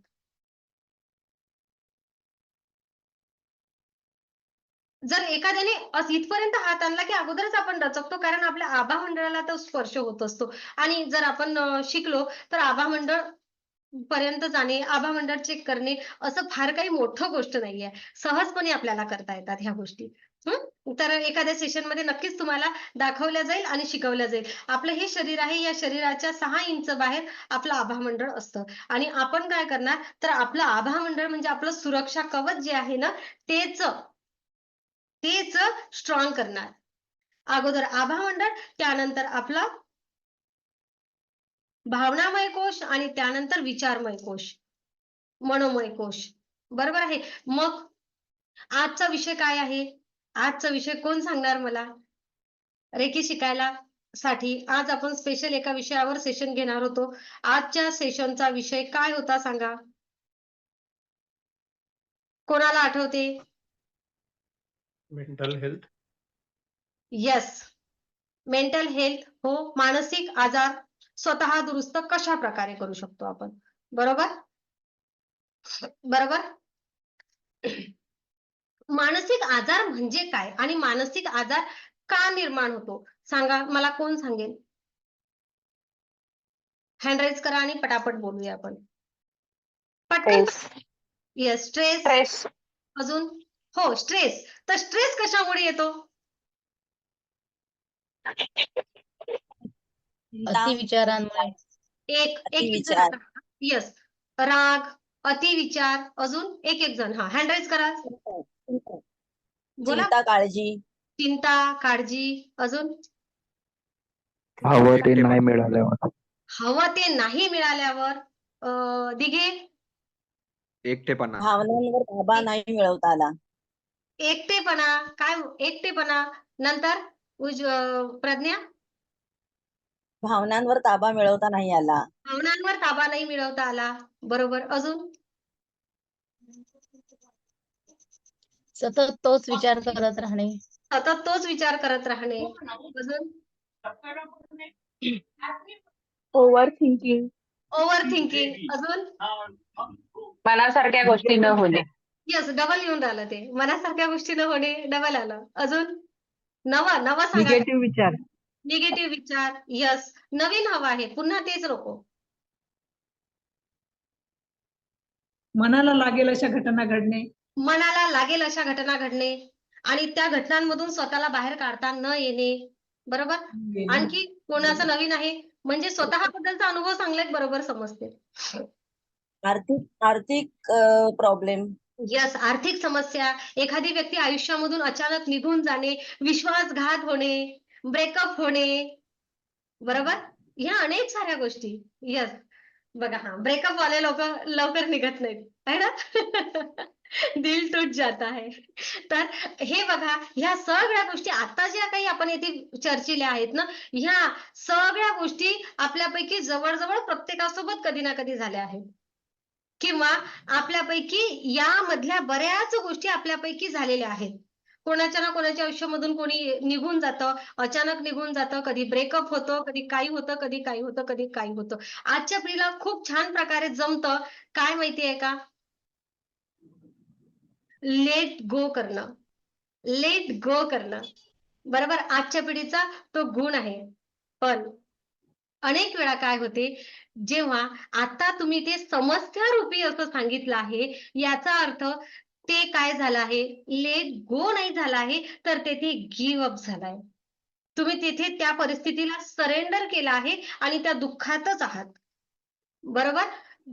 जर एखाद्याने इथपर्यंत हात आणला, की अगोदरच आपण दचकतो, कारण आपल्या आभामंडळाला तो स्पर्श होत असतो. आणि जर आपण शिकलो, तर आभामंडळ पर्यंत जाणे, आभामंडळ चेक करणे, असं फार काही मोठं गोष्ट नाहीये. सहजपणे आपल्याला करता येतात ह्या गोष्टी. हं. तर एखाद्या सेशनमध्ये नक्कीच तुम्हाला दाखवल्या जाईल आणि शिकवल्या जाईल. आपलं हे शरीर आहे, या शरीराच्या 6 इंच बाहेर आपलं आभामंडळ असतं आणि आपण काय करणार, तर आपलं आभामंडळ म्हणजे आपलं सुरक्षा कवच जे आहे ना, तेच तेच स्ट्रॉंग करणार. अगोदर आभामंडळ, त्यानंतर आपला भावनामय कोश आणि त्यानंतर विचारमय कोश. मनोमय कोश. बरोबर आहे. मग आजचा विषय काय आहे? आजचा विषय कोण सांगणार मला? रेकी शिकायला साठी आज आपण स्पेशल एका विषयावर सेशन घेणार होतो. आजच्या सेशनचा विषय काय होता सांगा? कोणाला आठवते? Mental health. Yes. Mental health हो, मानसिक आजार स्वतः दुरुस्त कशाप्रकारे करू शकतो आपण? बरोबर? बरोबर? मानसिक आजार म्हणजे काय? आणि मानसिक आजार का निर्माण होतो? सांगा, मला कोण सांगेल? हँड राईज करा आणि पटापट बोलूया आपण. पटकन. स्ट्रेस. Yes, stress. स्ट्रेस. अजून? हो, स्ट्रेस. तर स्ट्रेस कशामुळे येतो? चिंता, अतिविचारांमुळे. एक-एक जण अतिविचार, आता. येस. राग, अतिविचार, अजून एक-एक जण. हां, हँड राईज करा. बोला. चिंता, काळजी, चिंता, काळजी, अजून? हवं ते नाही मिळाल्यावर. हवं ते नाही मिळाल्यावर. दिघे? एकटेपणा. भावनांवर ताबा नाही मिळवता आला. एकटेपणा. काय एकटेपणा. नंतर प्रज्ञा? भावनांवर ताबा मिळवता नाही आला. भावनांवर ताबा नाही मिळवता आला. बरोबर. अजून? सतत तोच विचार करत राहणे. सतत तोच विचार करत राहणे. अजून? Over thinking. Over thinking. अजून? मनासारख्या गोष्टी न होणे. येस, डबल येऊन राहिलं ते. मनासारख्या गोष्टी न होणे, डबल आलं. अजून? नवं सांगा. निगेटिव्ह विचार. निगेटिव्ह विचार. येस. नवीन हवं आहे. पुन्हा तेच नको. मनाला लागेल अशा घटना घडणे. मनाला लागेल अशा घटना घडणे आणि त्या घटनांमधून स्वतःला बाहेर काढता न येणे. बरोबर? आणखी कोणाचं नवीन आहे? म्हणजे स्वतःबद्दलचा अनुभव सांगलेत बरोबर समजते. आर्थिक आर्थिक प्रॉब्लेम, येस, आर्थिक समस्या. एखादी व्यक्ती आयुष्यामधून अचानक निघून जाणे, विश्वासघात होणे, ब्रेकअप होणे. बरोबर? ह्या अनेक साऱ्या गोष्टी. येस. बघा हां, ब्रेकअप वाले लोकं लवकर निघत नाहीत. आहे ना? दिल टूट जाता है. तर हे बघा, ह्या सगळ्या गोष्टी आता ज्या काही आपण येथे चर्चिल्या आहेत ना, ह्या सगळ्या गोष्टी आपल्यापैकी जवळ-जवळ प्रत्येकासोबत कधी ना कधी झाल्या आहेत. किंवा आपल्यापैकी यामधल्या बऱ्याच गोष्टी आपल्यापैकी झालेल्या आहेत. कोणाच्या ना कोणाच्या आयुष्यामधून कोणी निघून जातं, अचानक निघून जातं, कधी ब्रेकअप होतं, कधी काही होतं, कधी काही होतं, कधी काही होतं. आजच्या पिढीला खूप छान प्रकारे जमतं. काय माहिती का? लेट गो करणं. लेट गो करणं. बरोबर? आजच्या पिढीचा तो गुण आहे. पण अनेक वेळा काय होते, जेव्हा आता तुम्ही ते समस्यारूपी असं सांगितलं आहे, याचा अर्थ ते काय झालं आहे, लेट गो नाही झालं आहे, तर तेथे गिव्ह अप झालाय. तुम्ही तिथे त्या परिस्थितीला सरेंडर केलं आहे आणि त्या दुःखातच आहात. बरोबर?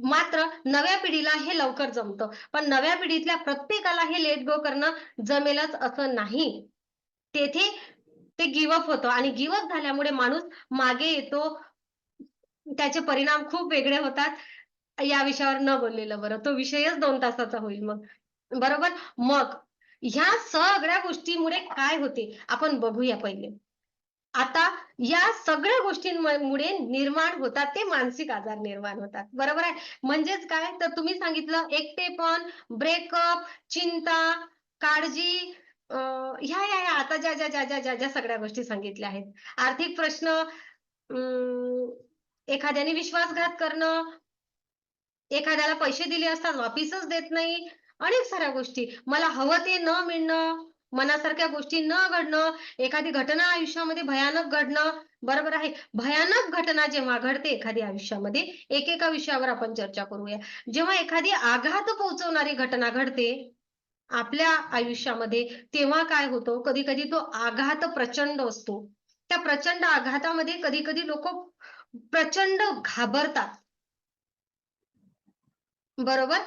मात्र नव्या पिढीला हे लवकर जमतं. पण नव्या पिढीतल्या प्रत्येकाला हे लेट गो करणं जमेलच असं नाही. तेथे ते गिव्ह होतं आणि गिव्ह झाल्यामुळे माणूस मागे येतो. त्याचे परिणाम खूप वेगळे होतात. या विषयावर न बोललेलं बरं. तो विषयच 2 तासाचा होईल मग. बरोबर? मग ह्या सगळ्या गोष्टीमुळे काय होते आपण बघूया पहिले. आता या सगळ्या गोष्टींमुळे निर्माण होतात ते मानसिक आजार निर्माण होतात. बरोबर आहे? म्हणजेच काय तर तुम्ही सांगितलं एकटेपण, ब्रेकअप, चिंता, काळजी ह्या आता ज्या सगळ्या गोष्टी सांगितल्या आहेत. आर्थिक प्रश्न, एखाद्याने विश्वासघात करणं, एखाद्याला पैसे दिले असतात वापिसच देत नाही. अनेक साऱ्या गोष्टी. मला हवं ते न मिळणं, मनासारख्या गोष्टी न घडणं, एखादी घटना आयुष्यामध्ये भयानक घडणं. बरोबर आहे. भयानक घटना जेव्हा घडते एखादी आयुष्यामध्ये, एकेका विषयावर आपण चर्चा करूया. जेव्हा एखादी आघात पोहोचवणारी घटना घडते आपल्या आयुष्यामध्ये, तेव्हा काय होतं, कधी-कधी तो आघात प्रचंड असतो. त्या प्रचंड आघातामध्ये कधी-कधी लोकं प्रचंड घाबरतात. बरोबर?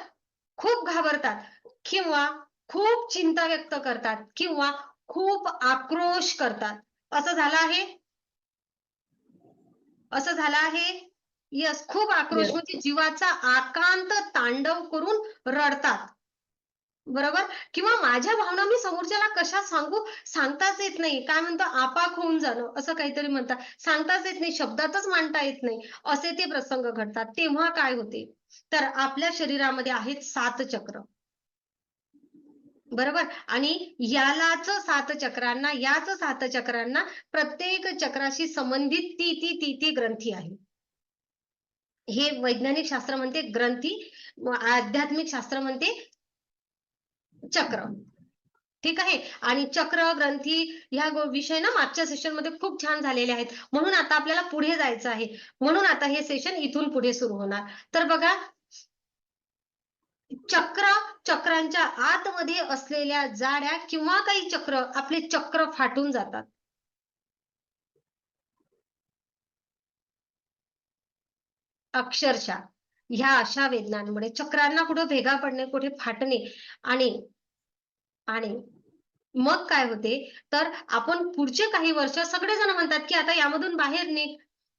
खूप घाबरतात किंवा खूप चिंता व्यक्त करतात किंवा खूप आक्रोश करतात. असं झालं आहे? असं झालं आहे? येस, खूप आक्रोश Yes. म्हणजे जीवाचा आकांत तांडव करून रडतात. बरोबर? किंवा माझ्या भावना मी समोरच्याला कशा सांगू सांगताच येत नाही. काय म्हणतो आपाक होऊन जाणं असं काहीतरी म्हणतात. सांगताच येत नाही, शब्दातच मांडता येत नाही. असे ते प्रसंग घडतात. तेव्हा काय होते? तर आपल्या शरीरामध्ये आहेत 7 चक्र. बरोबर? आणि याच 7 चक्रांना प्रत्येक चक्राशी संबंधित ती ग्रंथी आहे. हे वैज्ञानिक शास्त्र म्हणते ग्रंथी, आध्यात्मिक शास्त्र म्हणते चक्र. ठीक आहे. आणि चक्र, ग्रंथी ह्या विषय ना मागच्या सेशनमध्ये खूप छान झालेले आहेत. म्हणून आता आपल्याला पुढे जायचं आहे. म्हणून आता हे सेशन इथून पुढे सुरू होणार. तर बघा चक्रांच्या आतमध्ये असलेल्या जाड्या किंवा काही चक्र आपले चक्र फाटून जातात. अक्षरशः ह्या अशा वेदनांमुळे चक्रांना कुठे भेगा पडणे, कुठे फाटणे आणि आणि मग काय होते तर आपण पुढचे काही वर्ष सगळेजण म्हणतात की आता यामधून बाहेर निघ,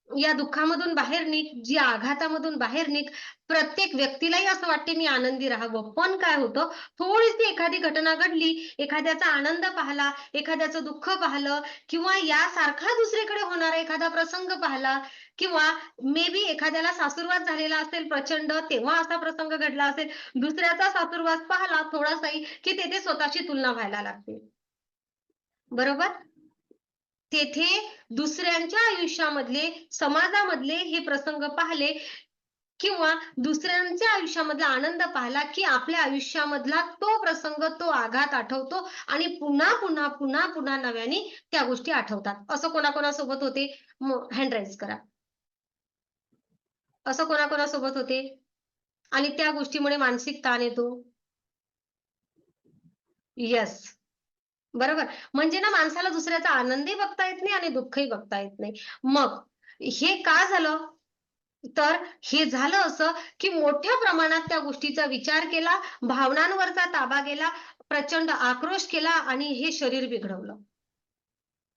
या दुःखामधून बाहेर निघ, या आघातामधून बाहेर निघ. प्रत्येक व्यक्तीलाही असं वाटते मी आनंदी राहावं. पण काय होतं थोडीशी एखादी घटना घडली, एखाद्याचा आनंद पाहला, एखाद्याचं दुःख पाहिलं किंवा यासारखा दुसरीकडे होणारा एखादा प्रसंग पाहिला किंवा मे बी एखाद्याला सासुरवास झालेला असेल प्रचंड, तेव्हा असा प्रसंग घडला असेल, दुसऱ्याचा सासुरवास पाहिला थोडासाही की तेथे स्वतःची तुलना व्हायला लागते. बरोबर? तेथे दुसऱ्यांच्या आयुष्यामधले, समाजामधले हे प्रसंग पाहिले किंवा दुसऱ्यांच्या आयुष्यामधला आनंद पाहिला की आपल्या आयुष्यामधला तो प्रसंग, तो आघात आठवतो आणि पुन्हा नव्याने त्या गोष्टी आठवतात. असं कोणाकोणासोबत होते? हँड राईज करा. असं कोणाकोणासोबत होते? आणि त्या गोष्टीमुळे मानसिक ताण येतो. येस. बरोबर. म्हणजे ना माणसाला दुसऱ्याचा आनंदही बघता येत नाही आणि दुःखही बघता येत नाही. मग हे का झालं? तर हे झालं असं की मोठ्या प्रमाणात त्या गोष्टीचा विचार केला, भावनांवरचा ताबा गेला, प्रचंड आक्रोश केला आणि हे शरीर बिघडवलं.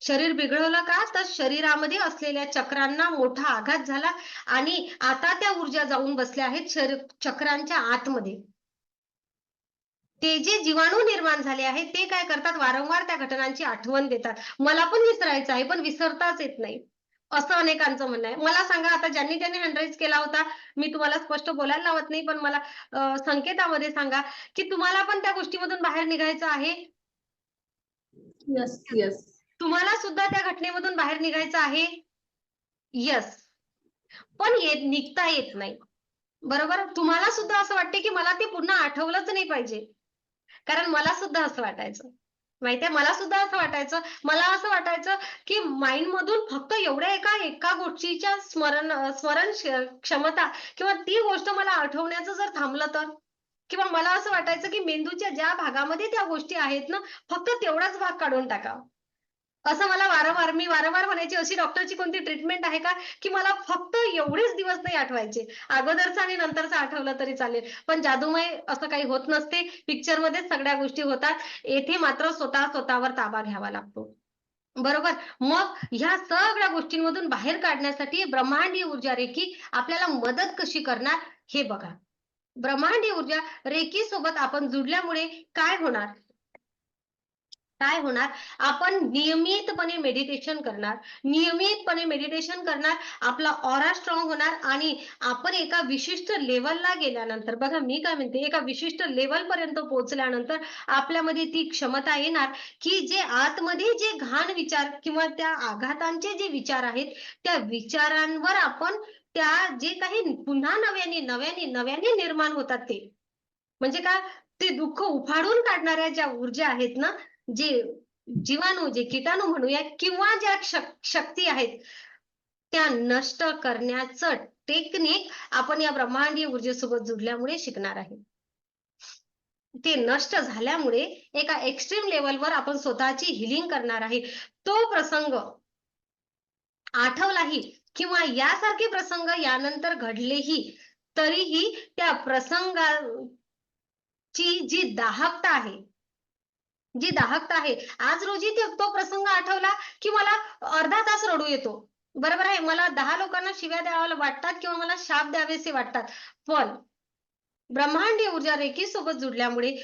शरीर बिघडवलं का? तर शरीरामध्ये असलेल्या चक्रांना मोठा आघात झाला आणि आता त्या ऊर्जा जाऊन बसल्या आहेत चक्रांच्या आतमध्ये. ते जे जीवाणू निर्माण झाले आहेत ते काय करतात वारंवार त्या घटनांची आठवण देतात. मला पण विसरायचं आहे पण विसरताच येत नाही. असं अनेकांचं म्हणणं आहे. मला सांगा आता ज्यांनी हँड राईज केला होता, मी तुम्हाला स्पष्ट बोलायला लावत नाही, पण मला संकेतामध्ये सांगा की तुम्हाला पण त्या गोष्टीमधून बाहेर निघायचं आहे? Yes, yes. तुम्हाला सुद्धा त्या घटनेमधून बाहेर निघायचं आहे? येस. पण निघता येत नाही. बरोबर? तुम्हाला सुद्धा असं वाटते की मला ते पुन्हा आठवलंच नाही पाहिजे. कारण मला सुद्धा असं वाटायचं. माहितीये मला सुद्धा असं वाटायचं. मला असं वाटायचं की माइंड मधून फक्त एवढ्या एका गोष्टीच्या स्मरण क्षमता किंवा ती गोष्ट मला आठवण्याचं जर थांबलं तर किंवा मला असं वाटायचं की मेंदूच्या ज्या भागामध्ये त्या गोष्टी आहेत ना फक्त तेवढाच भाग काढून टाकावा. असं मला मी वारंवार म्हणायची, अशी डॉक्टरची कोणती ट्रीटमेंट आहे का की मला फक्त एवढेच दिवस नाही आठवायचे, अगोदरचं आणि नंतरचं आठवलं तरी चालेल, पण जादूमय असं काही होत नसते. पिक्चर मध्येच सगळ्या गोष्टी होतात. येथे मात्र स्वतःवर ताबा घ्यावा लागतो. बरोबर. मग ह्या सगळ्या गोष्टींमधून बाहेर काढण्यासाठी ब्रह्मांडीय ऊर्जा रेखी आपल्याला मदत कशी करणार हे बघा. ब्रह्मांडीय ऊर्जा रेखी सोबत आपण जुडल्यामुळे काय होणार? आपण नियमितपणे मेडिटेशन करणार, आपला ऑरा स्ट्रॉंग होणार आणि आपण एका विशिष्ट लेवलला गेल्यानंतर, बघा मी काय म्हणते, एका विशिष्ट लेवल पर्यंत पोहोचल्यानंतर आपल्यामध्ये ती क्षमता येणार की जे आतमध्ये जे घाण विचार किंवा त्या आघातांचे जे विचार आहेत, त्या विचारांवर आपण त्या जे काही पुन्हा नव्याने निर्माण होतात ते, म्हणजे काय, ते दुःख उफाडून काढणाऱ्या ज्या ऊर्जा आहेत ना, जे जीवाणू, जे कीटाणू म्हणूया किंवा ज्या शक्ती आहेत, त्या नष्ट करण्याचं टेक्निक आपण या ब्रह्मांडीय ऊर्जेसोबत जुडल्यामुळे शिकणार आहे. ते नष्ट झाल्यामुळे एका एक्स्ट्रीम लेवलवर आपण स्वतःची हिलिंग करणार आहे. तो प्रसंग आठवलाही किंवा यासारखे प्रसंग यानंतर घडलेही तरीही त्या प्रसंगाची जी दाहकता आहे, आज रोजी तो प्रसंग आठवला की मला अर्धा तास रडू येतो. बरोबर आहे, मला 10 लोकांना शिव्या द्याव्या वाटतात किंवा मला शाप द्यावेसे वाटतात, पण ब्रह्मांडीय ऊर्जा रेखी सोबत जुडल्यामुळे,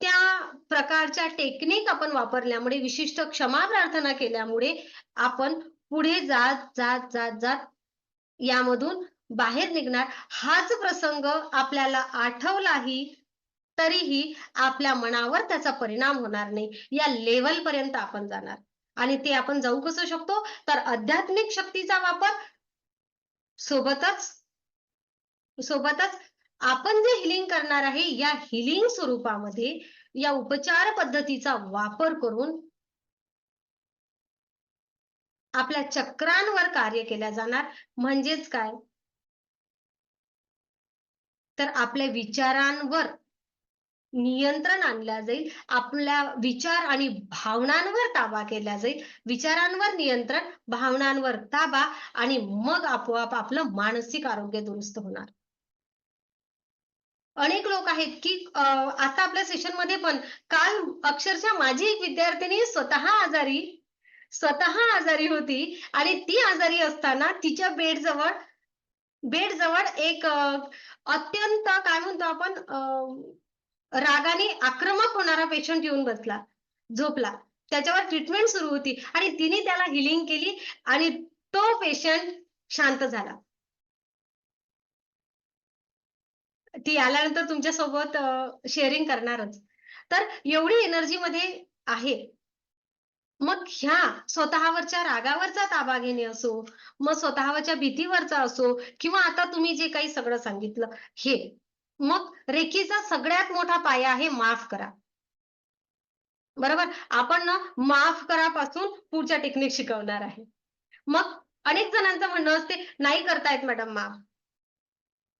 त्या प्रकारच्या टेक्निक आपण वापरल्यामुळे, विशिष्ट क्षमा प्रार्थना केल्यामुळे आपण पुढे जात यामधून बाहेर निघणार. हाच प्रसंग आपल्याला आठवलाही तरीही आपल्या मनावर त्याचा परिणाम होणार नाही. या लेवल पर्यंत आपण जाणार आणि ते आपण जाऊ कसं शकतो, तर आध्यात्मिक शक्तीचा वापर सोबतच आपण जे हिलिंग करणार आहे, या हिलिंग स्वरूपामध्ये या उपचार पद्धतीचा वापर करून आपल्या चक्रांवर कार्य केल्या जाणार. म्हणजेच काय, तर आपल्या विचारांवर नियंत्रण आणल्या जाईल, आपल्या विचार आणि भावनांवर ताबा केला जाईल. विचारांवर नियंत्रण, भावनांवर ताबा, आणि मग आपोआप आपलं मानसिक आरोग्य दुरुस्त होणार. अनेक लोक आहेत की आता आपल्या सेशन मध्ये पण काल अक्षरशः माझी एक विद्यार्थिनी स्वतः आजारी होती आणि ती आजारी असताना तिच्या बेडजवळ एक अत्यंत काय म्हणतो आपण, रागाने आक्रमक होणारा पेशंट येऊन झोपला. त्याच्यावर ट्रीटमेंट सुरू होती आणि तिने त्याला हिलिंग केली आणि तो पेशंट शांत झाला. ती आल्यानंतर तुमच्या सोबत शेअरिंग करणारच. तर एवढी एनर्जी मध्ये आहे. मग ह्या स्वतःवरच्या रागावरचा ताबा घेणे असो, मग स्वतःवरच्या भीतीवरचा असो, किंवा आता तुम्ही जे काही सगळं सांगितलं हे, मग रेखीचा सगळ्यात मोठा पाया आहे माफ करा. बरोबर. आपण ना माफ करापासून पुढच्या टेक्निक शिकवणार आहे. मग अनेक जणांचं म्हणणं असते, नाही करतायत मॅडम माफ,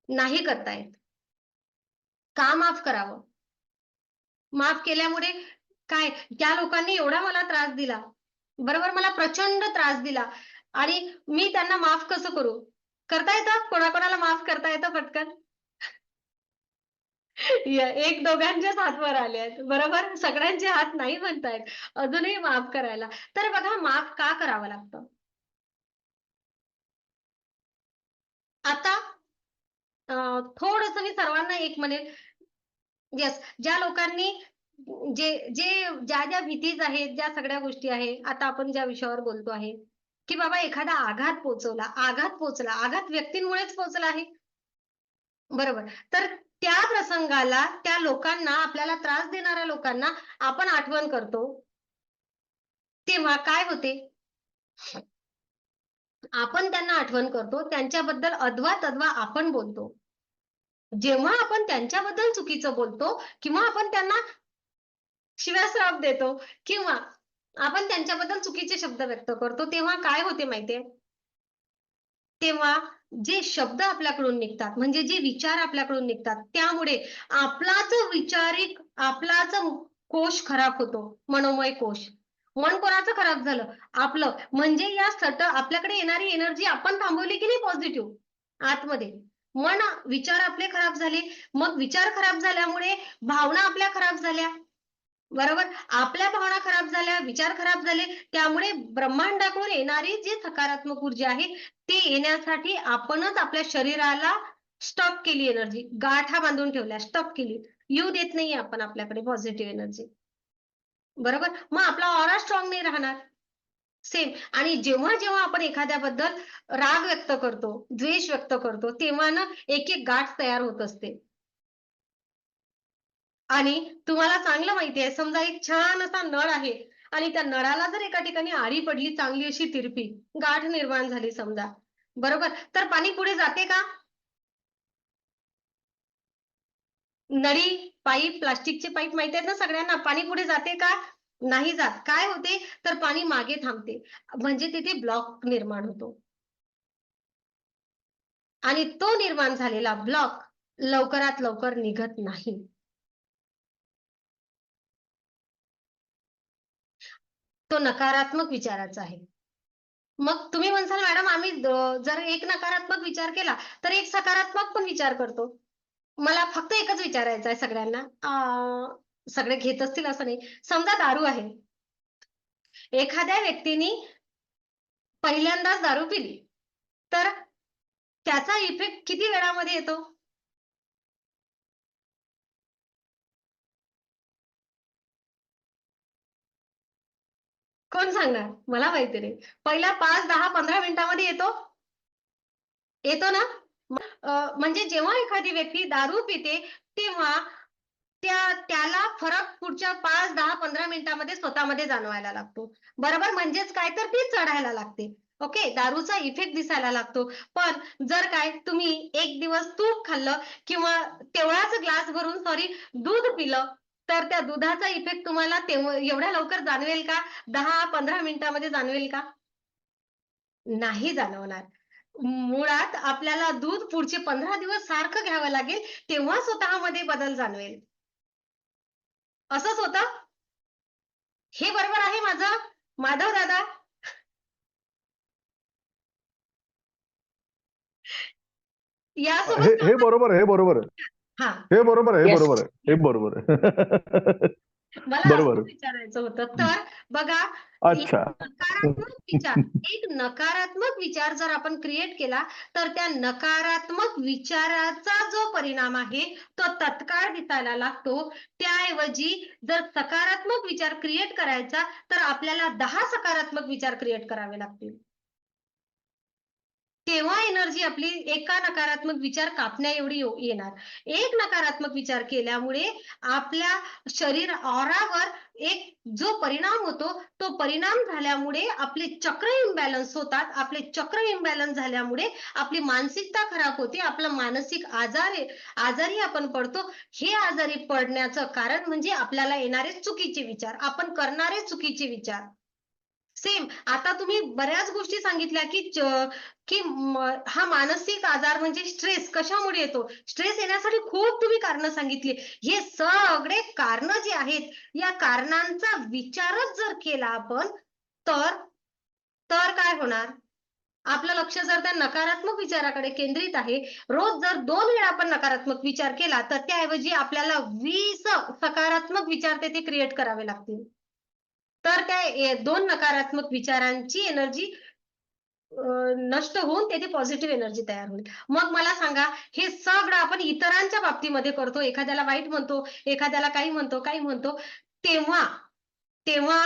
नाही करतायत. का माफ करावं? माफ केल्यामुळे काय, त्या लोकांनी एवढा मला त्रास दिला, बरोबर, मला प्रचंड त्रास दिला, आणि मी त्यांना माफ कसं करू? करता येतं? कोणाकोणाला माफ करता येतं पटकन? एक दोघांचेच हात वर आले आहेत, बरोबर, सगळ्यांचे हात नाही म्हणतायत अजूनही माफ करायला. तर बघा, माफ का करावं लागतं? आता थोडंसं मी सर्वांना एक म्हणेल, येस, ज्या लोकांनी ज्या भीतीज आहेत, ज्या सगळ्या गोष्टी आहेत, आता आपण ज्या विषयावर बोलतो आहे की बाबा एखादा आघात पोहोचला, आघात व्यक्तींमुळेच पोहोचला आहे, बरोबर, तर त्या प्रसंगाला, त्या लोकांना, आपल्याला त्रास देणाऱ्या लोकांना आपण आठवण करतो, तेव्हा काय होते, आपण त्यांना आठवण करतो, त्यांच्याबद्दल अद्वा आपण बोलतो. जेव्हा आपण त्यांच्याबद्दल चुकीचं बोलतो किंवा आपण त्यांना शिव्याश्राप देतो किंवा आपण त्यांच्याबद्दल चुकीचे शब्द व्यक्त करतो, तेव्हा काय होते माहितीये, तेव्हा जे शब्द आपल्याकडून निघतात, म्हणजे जे विचार आपल्याकडून निघतात, त्यामुळे आपलाच कोश खराब होतो, मनोमय कोश. मन कोणाचं खराब झालं? आपलं. म्हणजे या आपल्याकडे येणारी एनर्जी आपण थांबवली की नाही पॉझिटिव्ह आतमध्ये. विचार आपले खराब झाले. मग विचार खराब झाल्यामुळे भावना आपल्या खराब झाल्या. बरोबर? आपल्या भावना खराब झाल्या, विचार खराब झाले. त्यामुळे ब्रह्मांडाकडून येणारी जी सकारात्मक ऊर्जा आहे, ती येण्यासाठी आपणच आपल्या शरीराला स्टॉप केली एनर्जी. गाठा बांधून ठेवल्या, स्टॉप केली. येऊ देत नाहीये आपण आपल्याकडे पॉझिटिव्ह एनर्जी. बरोबर? मग आपला ऑरा स्ट्रॉंग नाही राहणार. सेम. आणि जेव्हा आपण एखाद्याबद्दल राग व्यक्त करतो, द्वेष व्यक्त करतो, तेव्हा ना एक-एक गाठ तयार होत असते. आणि तुम्हाला चांगलं माहिती आहे, समजा एक छान असा नळ आहे आणि त्या नळाला जर एका ठिकाणी आळी पडली चांगली अशी तिरपी, गाठ निर्माण झाली समजा. बरोबर? तर पाणी पुढे जाते का? नळी, पाईप, प्लास्टिकचे पाईप माहिती आहेत ना सगळ्यांना. पाणी पुढे जाते का? नाही जात. काय होते? तर पाणी मागे थांबते. म्हणजे तिथे ब्लॉक निर्माण होतो. आणि तो निर्माण झालेला ब्लॉक लवकरात लवकर निघत नाही. तो नकारात्मक विचाराचा आहे. मग तुम्ही म्हणसाल मॅडम आम्ही जर एक नकारात्मक विचार केला, तर एक सकारात्मक पण विचार करतो. मला फक्त एकच विचारायचं आहे सगळ्यांना. सगळे घेत असतील असं नाही. समजा दारू आहे. एखाद्या व्यक्तीने पहिल्यांदाच दारू पिली, तर त्याचा इफेक्ट किती वेळामध्ये येतो? कोण सांगणार? मला माहिती नाही. पहिला 5, 10, 15 मिनिटामध्ये येतो? येतो ना? म्हणजे जेव्हा एखादी व्यक्ती दारू पिते, तेव्हा त्याला फरक पुढच्या 5, 10, 15 मिनिटामध्ये स्वतःमध्ये जाणवायला लागतो. बरोबर? म्हणजेच काय तर ती चढायला लागते. ओके. दारूचा इफेक्ट दिसायला लागतो. पण जर तुम्ही एक दिवस तूप खाल्लं किंवा तेवढाच ग्लास भरून दूध पिलं, तर त्या दुधाचा इफेक्ट तुम्हाला एवढ्या लवकर जाणवेल का? 10-15 मिनिटामध्ये जाणवेल का? नाही जाणवणार. मुळात आपल्याला दूध पुढचे 15 दिवस सारखं घ्यावं लागेल, तेव्हा स्वतःमध्ये बदल जाणवेल. असंच होतं? हे बरोबर आहे माझं? माधव दादा? हे यासोबत हे बरोबर आहे, हे बरोबर आहे. हां. हे बरोबर आहे, हे Yes. बरोबर आहे. हे बरोबर आहे. मला बरोबर. असंच विचारायचं होतं. तर बघा, एक अच्छा. नकारात्मक विचार एक नकारात्मक विचार जर आपण क्रिएट केला, तर त्या नकारात्मक विचाराचा जो परिणाम आहे, तो तत्काळ दिसायला लागतो. त्याऐवजी जर सकारात्मक विचार क्रिएट करायचा, तर आपल्याला 10 सकारात्मक विचार क्रिएट करावे लागतील. तेव्हा एनर्जी आपली एका नकारात्मक विचार कापण्या एवढी येणार. एक नकारात्मक विचार केल्यामुळे आपल्या शरीर ऑरावर एक जो परिणाम होतो, तो परिणाम झाल्यामुळे आपले चक्र इम्बॅलन्स होतात. आपले चक्र इम्बॅलन्स झाल्यामुळे आपली मानसिकता खराब होते. आपलं मानसिक आजारी आपण पडतो. हे आजारी पडण्याचं कारण म्हणजे आपल्याला येणारे चुकीचे विचार, आपण करणारे चुकीचे विचार. सेम. आता तुम्ही बऱ्याच गोष्टी सांगितल्या की हा मानसिक आजार म्हणजे स्ट्रेस कशामुळे येतो? स्ट्रेस येण्यासाठी खूप तुम्ही कारणं सांगितली. हे सगळे कारणं जी आहेत, या कारणांचा विचारच जर केला आपण, तर तर काय होणार? आपलं लक्ष जर त्या नकारात्मक विचाराकडे केंद्रित आहे, रोज जर 2 वेळा आपण नकारात्मक विचार केला, तर त्याऐवजी आपल्याला 20 सकारात्मक विचार तिथे क्रिएट करावे लागतील. तर त्या 2 नकारात्मक विचारांची एनर्जी नष्ट होऊन तेथे पॉझिटिव्ह एनर्जी तयार होईल. मग मला सांगा, हे सगळं आपण इतरांच्या बाबतीमध्ये करतो. एखाद्याला वाईट म्हणतो, एखाद्याला काही म्हणतो. तेव्हा तेव्हा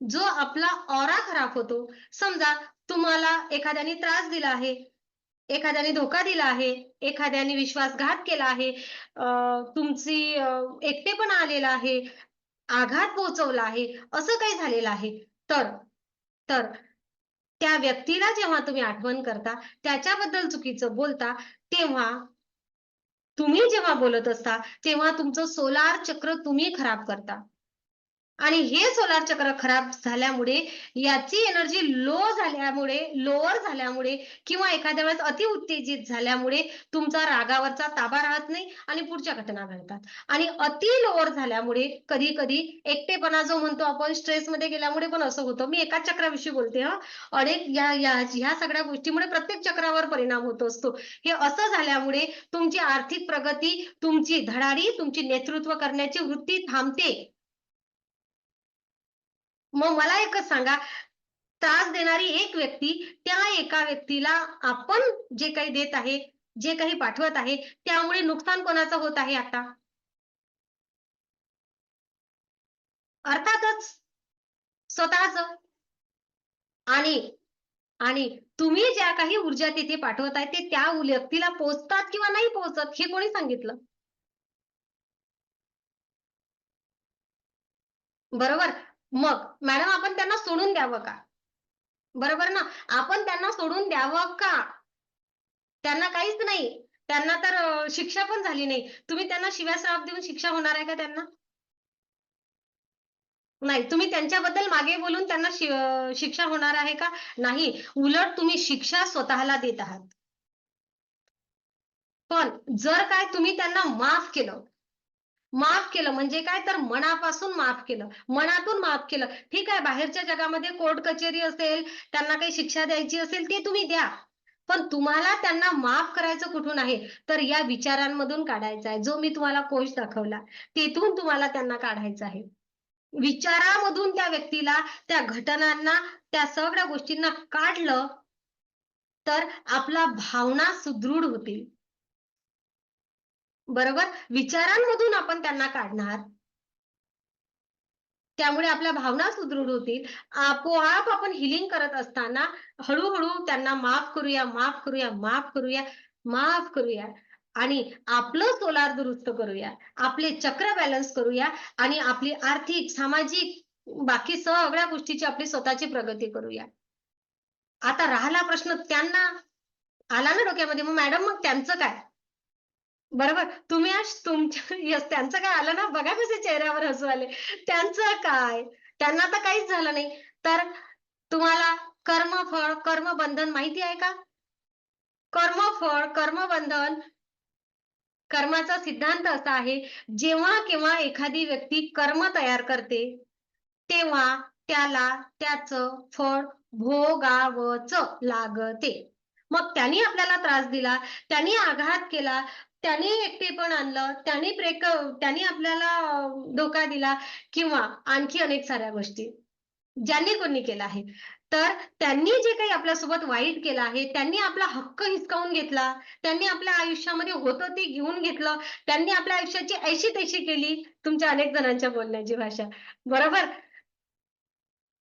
जो आपला ऑरा खराब होतो. समजा तुम्हाला एखाद्याने त्रास दिला आहे, एखाद्याने धोका दिला आहे, एखाद्याने विश्वासघात केला आहे, तुमची एकटेपणा आलेला आहे, आघात पोहोचवला आहे, असं काही झालेलं आहे. तर त्या व्यक्तीला जेव्हा तुम्ही आठवण करता, त्याच्याबद्दल चुकीचं बोलता, तेव्हा तुम्ही जेव्हा बोलत असता, तेव्हा तुमचं सोलार चक्र तुम्ही खराब करता. आणि हे सोलार चक्र खराब झाल्यामुळे याची एनर्जी लोअर झाल्यामुळे किंवा एखाद्या वेळेस अति उत्तेजित झाल्यामुळे तुमचा रागावरचा ताबा राहत नाही आणि पुढच्या घटना घडतात. आणि अति लोअर झाल्यामुळे कधी कधी एकटेपणा जो म्हणतो आपण, स्ट्रेसमध्ये गेल्यामुळे पण असं होतं. मी एकाच चक्राविषयी बोलते हा. अनेक ह्या सगळ्या गोष्टीमुळे प्रत्येक चक्रावर परिणाम होत असतो. हे असं झाल्यामुळे तुमची आर्थिक प्रगती, तुमची धडाडी, तुमची नेतृत्व करण्याची वृत्ती थांबते. मग मला एकच सांगा, त्रास देणारी एक व्यक्ती, त्या एका व्यक्तीला आपण जे काही देत आहे, जे काही पाठवत आहे, त्यामुळे नुकसान कोणाचं होत आहे आता? अर्थातच स्वतःच. आणि आणि तुम्ही ज्या काही ऊर्जा तिथे पाठवत आहे ते त्या व्यक्तीला पोहोचतात किंवा नाही पोहोचत हे कोणी सांगितलं? बरोबर. मग मॅडम आपण त्यांना सोडून द्यावं का? बरोबर ना? आपण त्यांना सोडून द्यावं का? त्यांना काहीच नाही. त्यांना तर शिक्षा पण झाली नाही. तुम्ही त्यांना शिव्या श्राप देऊन शिक्षा होणार आहे का त्यांना? नाही. तुम्ही त्यांच्याबद्दल मागे बोलून त्यांना शिक्षा होणार आहे का? नाही. उलट तुम्ही शिक्षा स्वतःला देत आहात. पण जर काय तुम्ही त्यांना माफ केलं म्हणजे काय, तर मनापासून माफ केलं, मनातून माफ केलं. ठीक आहे, बाहेरच्या जगामध्ये कोर्ट कचेरी असेल, त्यांना काही शिक्षा द्यायची असेल ते तुम्ही द्या. पण तुम्हाला त्यांना माफ करायचं कुठून आहे, तर या विचारांमधून काढायचं आहे. जो मी तुम्हाला कोश दाखवला तेथून तुम्हाला त्यांना काढायचं आहे. विचारामधून त्या व्यक्तीला, त्या घटनांना, त्या सगळ्या गोष्टींना काढलं तर आपला भावना सुदृढ होतील. बरोबर. विचारांमधून आपण त्यांना काढणार, त्यामुळे आपल्या भावना सुदृढ होतील. आपोआप आपण हिलिंग करत असताना हळूहळू त्यांना माफ करूया, माफ करूया, माफ करूया, माफ करूया आणि आपलं सोलार दुरुस्त करूया, आपले चक्र बॅलन्स करूया आणि आपली आर्थिक, सामाजिक, बाकी सगळ्या गोष्टीची आपली स्वतःची प्रगती करूया. आता राहिला प्रश्न त्यांना आला ना डोक्यामध्ये, मग मॅडम मग त्यांचं काय? बरोबर. तुम्ही आज तुमच्या यस, त्यांचं काय आलं ना, बघा कसे चेहऱ्यावर हसू आले. त्यांचं काय? त्यांना तर काहीच झालं नाही. तर तुम्हाला कर्मफळ, कर्मबंधन माहिती आहे का? कर्मफळ, कर्मबंधन, कर्माचा सिद्धांत असा आहे, जेव्हा केव्हा एखादी व्यक्ती कर्म तयार करते, तेव्हा त्याला त्याचं फळ भोगावंच लागते. मग त्यांनी आपल्याला त्रास दिला, त्यांनी आघात केला, त्यांनी एकटेपण आणलं, त्यांनी आपल्याला धोका दिला किंवा आणखी अनेक साऱ्या गोष्टी ज्यांनी कोणी केलं आहे. तर त्यांनी जे काही आपल्यासोबत वाईट केलं आहे, त्यांनी आपला हक्क हिसकावून घेतला, त्यांनी आपल्या आयुष्यामध्ये होतं ते घेऊन घेतलं, त्यांनी आपल्या आयुष्याची ऐशी-तैशी केली. तुमच्या अनेक जणांच्या बोलण्याची भाषा. बरोबर?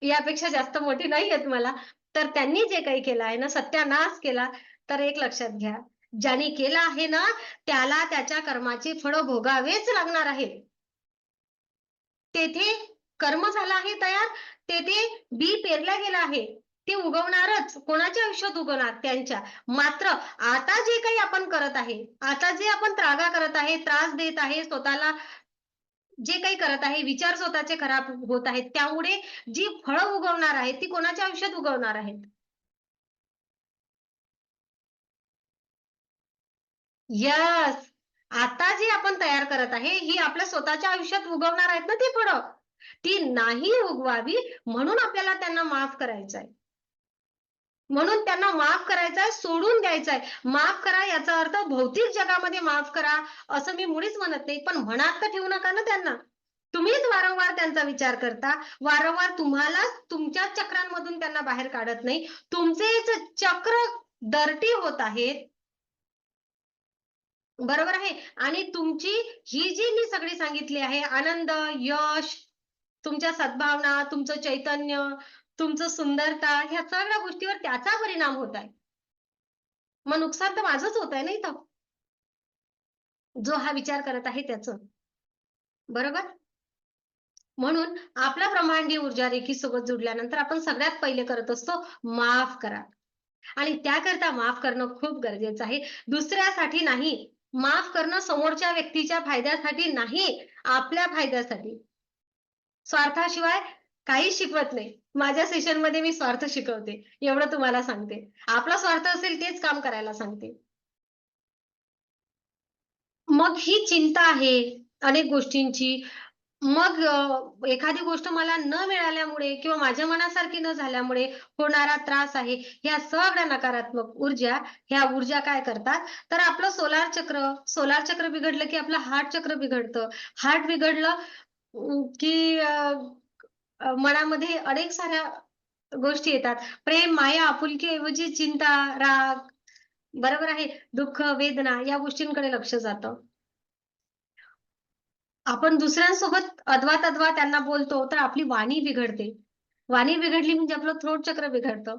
यापेक्षा जास्त मोठी नाही आहेत मला. तर त्यांनी जे काही केलं आहे ना, सत्यानाश केला, तर एक लक्षात घ्या, ज्याने केलं आहे ना, त्याला त्याच्या कर्माची फळं भोगावेच लागणार आहे. तेथे कर्म झालं आहे तयार, तेथे बी पेरलं गेलं आहे. ते उगवणारच. कोणाच्या आयुष्यात उगवणार? त्यांच्या. मात्र आता जे काही आपण करत आहे, आता जे आपण त्रागा करत आहे, त्रास देत आहे, स्वतःला जे काही करत आहे, विचार स्वतःचे खराब होत आहेत, त्यामुळे जी फळं उगवणार आहेत, ती कोणाच्या आयुष्यात उगवणार आहेत? यस. आता जे आपण तयार करत आहे, ही आपल्या स्वतःच्या आयुष्यात उगवणार आहेत ना ती फळं. ती नाही उगवावी म्हणून आपल्याला त्यांना माफ करायचं आहे. म्हणून त्यांना माफ करायचं आहे, सोडून द्यायचं आहे. माफ करा याचा अर्थ भौतिक जगामध्ये माफ करा असं मी मुळीच म्हणत नाही. पण मनात तर ठेवू नका ना त्यांना. तुम्हीच वारंवार त्यांचा विचार करता. वारंवार तुम्हालाच तुमच्या चक्रांमधून त्यांना बाहेर काढत नाही. तुमचेच चक्र दर्टी होत आहेत. बरोबर आहे. आणि तुमची ही जी मी सगळी सांगितली आहे, आनंद, यश, तुमच्या सद्भावना, तुमचं चैतन्य, तुमचं सुंदरता, ह्या सगळ्या गोष्टीवर त्याचा परिणाम होत आहे. मग नुकसान तर माझंच होत आहे ना इथं. जो हा विचार करत आहे त्याचं. बरोबर? म्हणून आपल्या ब्रह्मांडीय ऊर्जा रेखीसोबत जुडल्यानंतर आपण सगळ्यात पहिले करत असतो माफ करा. आणि त्याकरता माफ करणं खूप गरजेचं आहे. दुसऱ्यासाठी नाही. माफ करणं समोरच्या व्यक्तीच्या फायद्यासाठी नाही, आपल्या फायद्यासाठी. स्वार्थाशिवाय काही शिकवत नाही. माझ्या सेशन मध्ये मी स्वार्थ शिकवते, एवढं तुम्हाला सांगते. आपला स्वार्थ असेल तेच काम करायला सांगते. मग ही चिंता आहे अनेक गोष्टींची. मग एखादी गोष्ट मला न मिळाल्यामुळे किंवा माझ्या मनासारखी न झाल्यामुळे होणारा त्रास आहे. ह्या सगळ्या नकारात्मक ऊर्जा, ह्या ऊर्जा काय करतात, तर आपलं सोलार चक्र बिघडलं की आपलं हार्ट चक्र बिघडतं. हार्ट बिघडलं की मनामध्ये अनेक साऱ्या गोष्टी येतात. प्रेम, माया, आपुलकीऐवजी चिंता, राग, बरोबर आहे, दुःख, वेदना या गोष्टींकडे लक्ष जातं. आपण दुसऱ्यांसोबत अद्वा त्यांना बोलतो तर आपली वाणी बिघडते. वाणी बिघडली म्हणजे आपलं थ्रोट चक्र बिघडतं.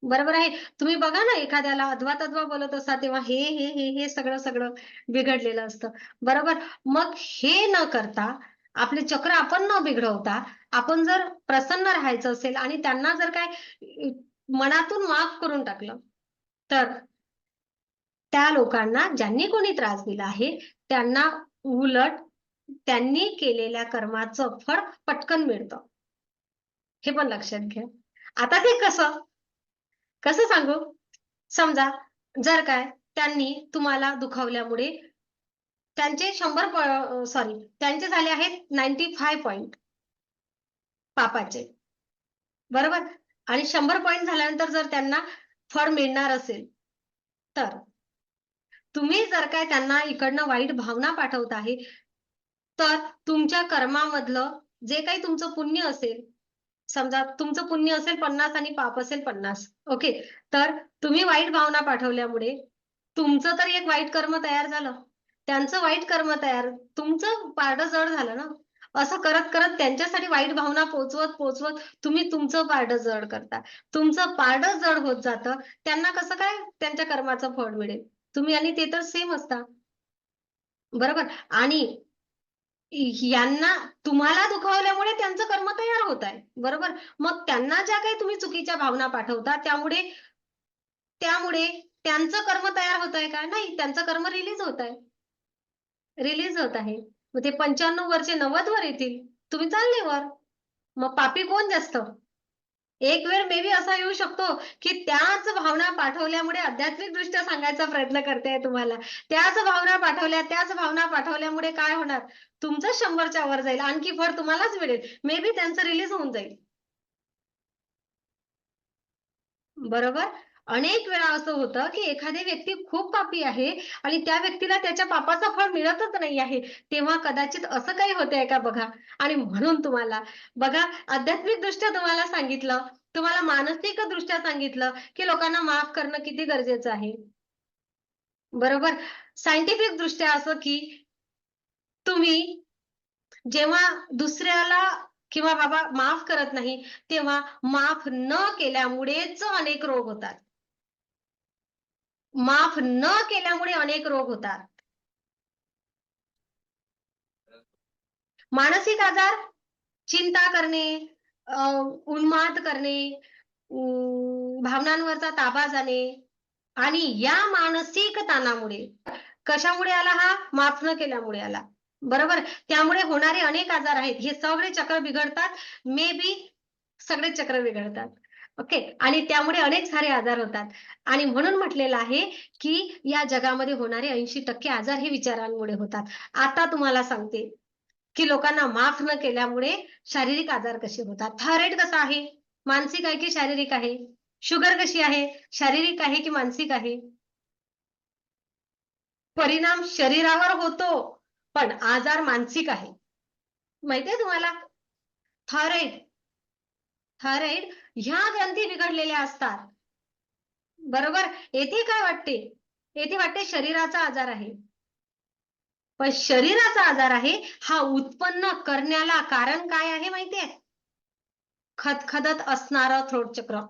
बरोबर आहे. तुम्ही बघा ना, एखाद्याला अद्वा बोलत असता तेव्हा हे सगळं बिघडलेलं असतं. बरोबर. मग हे न करता आपले चक्र आपण न बिघडवता आपण जर प्रसन्न राहायचं असेल आणि त्यांना जर काय मनातून माफ करून टाकलं, तर त्या लोकांना ज्यांनी कोणी त्रास दिला आहे त्यांना उलट त्यांनी केलेल्या कर्माचं फळ पटकन मिळतं. हे पण लक्षात घ्या. आता ते कसं सांगू? समजा जर काय त्यांनी तुम्हाला दुखावल्यामुळे त्यांचे त्यांचे झाले आहेत 95 पॉइंट पापाचे. बरोबर? आणि 100 पॉइंट झाल्यानंतर जर त्यांना फळ मिळणार असेल, तर तुम्ही जर काय त्यांना इकडनं वाईट भावना पाठवत आहे, तर तुमच्या कर्मामधलं जे काही तुमचं पुण्य असेल, समजा तुमचं पुण्य असेल 50 आणि पाप असेल 50. ओके. तर तुम्ही वाईट भावना पाठवल्यामुळे तुमचं तर एक वाईट कर्म तयार झालं. त्यांचं वाईट कर्म तयार, तुमचं पारडं जड झालं ना. असं करत त्यांच्यासाठी वाईट भावना पोहोचवत तुम्ही तुमचं पारडं जड करता. तुमचं पारडं जड होत जातं. त्यांना कसं काय त्यांच्या कर्माचं फळ मिळेल? तुम्ही आणि ते तर सेम असता. बरोबर? आणि यांना तुम्हाला दुखावल्यामुळे त्यांचं कर्म तयार होत आहे. बरोबर? मग त्यांना ज्या काही तुम्ही चुकीच्या भावना पाठवता त्यामुळे त्यांचं कर्म तयार होत आहे का? नाही, त्यांचं कर्म रिलीज होत आहे. रिलीज होत आहे. मग ते 95 वरचे 90 वर येतील. तुम्ही चालले वर. मग पापी कोण जास्त? एक वेळ मे बी असा येऊ शकतो की त्याच भावना पाठवल्यामुळे आध्यात्मिकदृष्ट्या सांगायचा प्रयत्न करते तुम्हाला. त्याच भावना पाठवल्यामुळे काय होणार? तुमचं 100च्या वर जाईल. आणखी फळ तुम्हालाच मिळेल. मे बी त्यांचं रिलीज होऊन जाईल. बरोबर? अनेक वेळा असं होतं की एखादी व्यक्ती खूप पापी आहे आणि त्या व्यक्तीला त्याच्या पापाचं फळ मिळतच नाही आहे. तेव्हा कदाचित असं काही होतंय का बघा. आणि म्हणून तुम्हाला बघा, आध्यात्मिकदृष्ट्या तुम्हाला सांगितलं, तुम्हाला मानसिकदृष्ट्या सांगितलं की लोकांना माफ करणं किती गरजेचं आहे. बरोबर? सायंटिफिक दृष्ट्या असं की तुम्ही जेव्हा दुसऱ्याला किंवा बाबा माफ करत नाही, तेव्हा माफ न केल्यामुळेच अनेक रोग होतात. माफ न केल्यामुळे अनेक रोग होतात. मानसिक आजार, चिंता करणे, उन्माद करणे, भावनांवरचा ताबा जाणे आणि या मानसिक ताणामुळे कशामुळे आला हा? माफ न केल्यामुळे आला. बरोबर? त्यामुळे होणारे अनेक आजार आहेत. हे सगळे चक्र बिघडतात. मे बी सगळे चक्र बिघडतात. ओके. आणि त्यामुळे अनेक सारे आजार होतात. आणि म्हणून म्हटलेलं आहे की या जगामध्ये होणारे 80% आजार हे विचारांमुळे होतात. आता तुम्हाला सांगते की लोकांना माफ न केल्यामुळे शारीरिक आजार कसे होतात. थायरॉइड कसा आहे? मानसिक आहे की शारीरिक आहे? शुगर कशी आहे? शारीरिक आहे की मानसिक आहे? परिणाम शरीरावर होतो, पण आजार मानसिक आहे. माहितीये तुम्हाला? थायरॉइड ह्या ग्रंथी बिघडलेल्या असतात. बरोबर? येथे काय वाटते? येथे वाटते शरीराचा आजार आहे. पण शरीराचा आजार आहे हा उत्पन्न करण्याला कारण काय आहे माहितीये? खदखदत असणारं थ्रोट चक्र.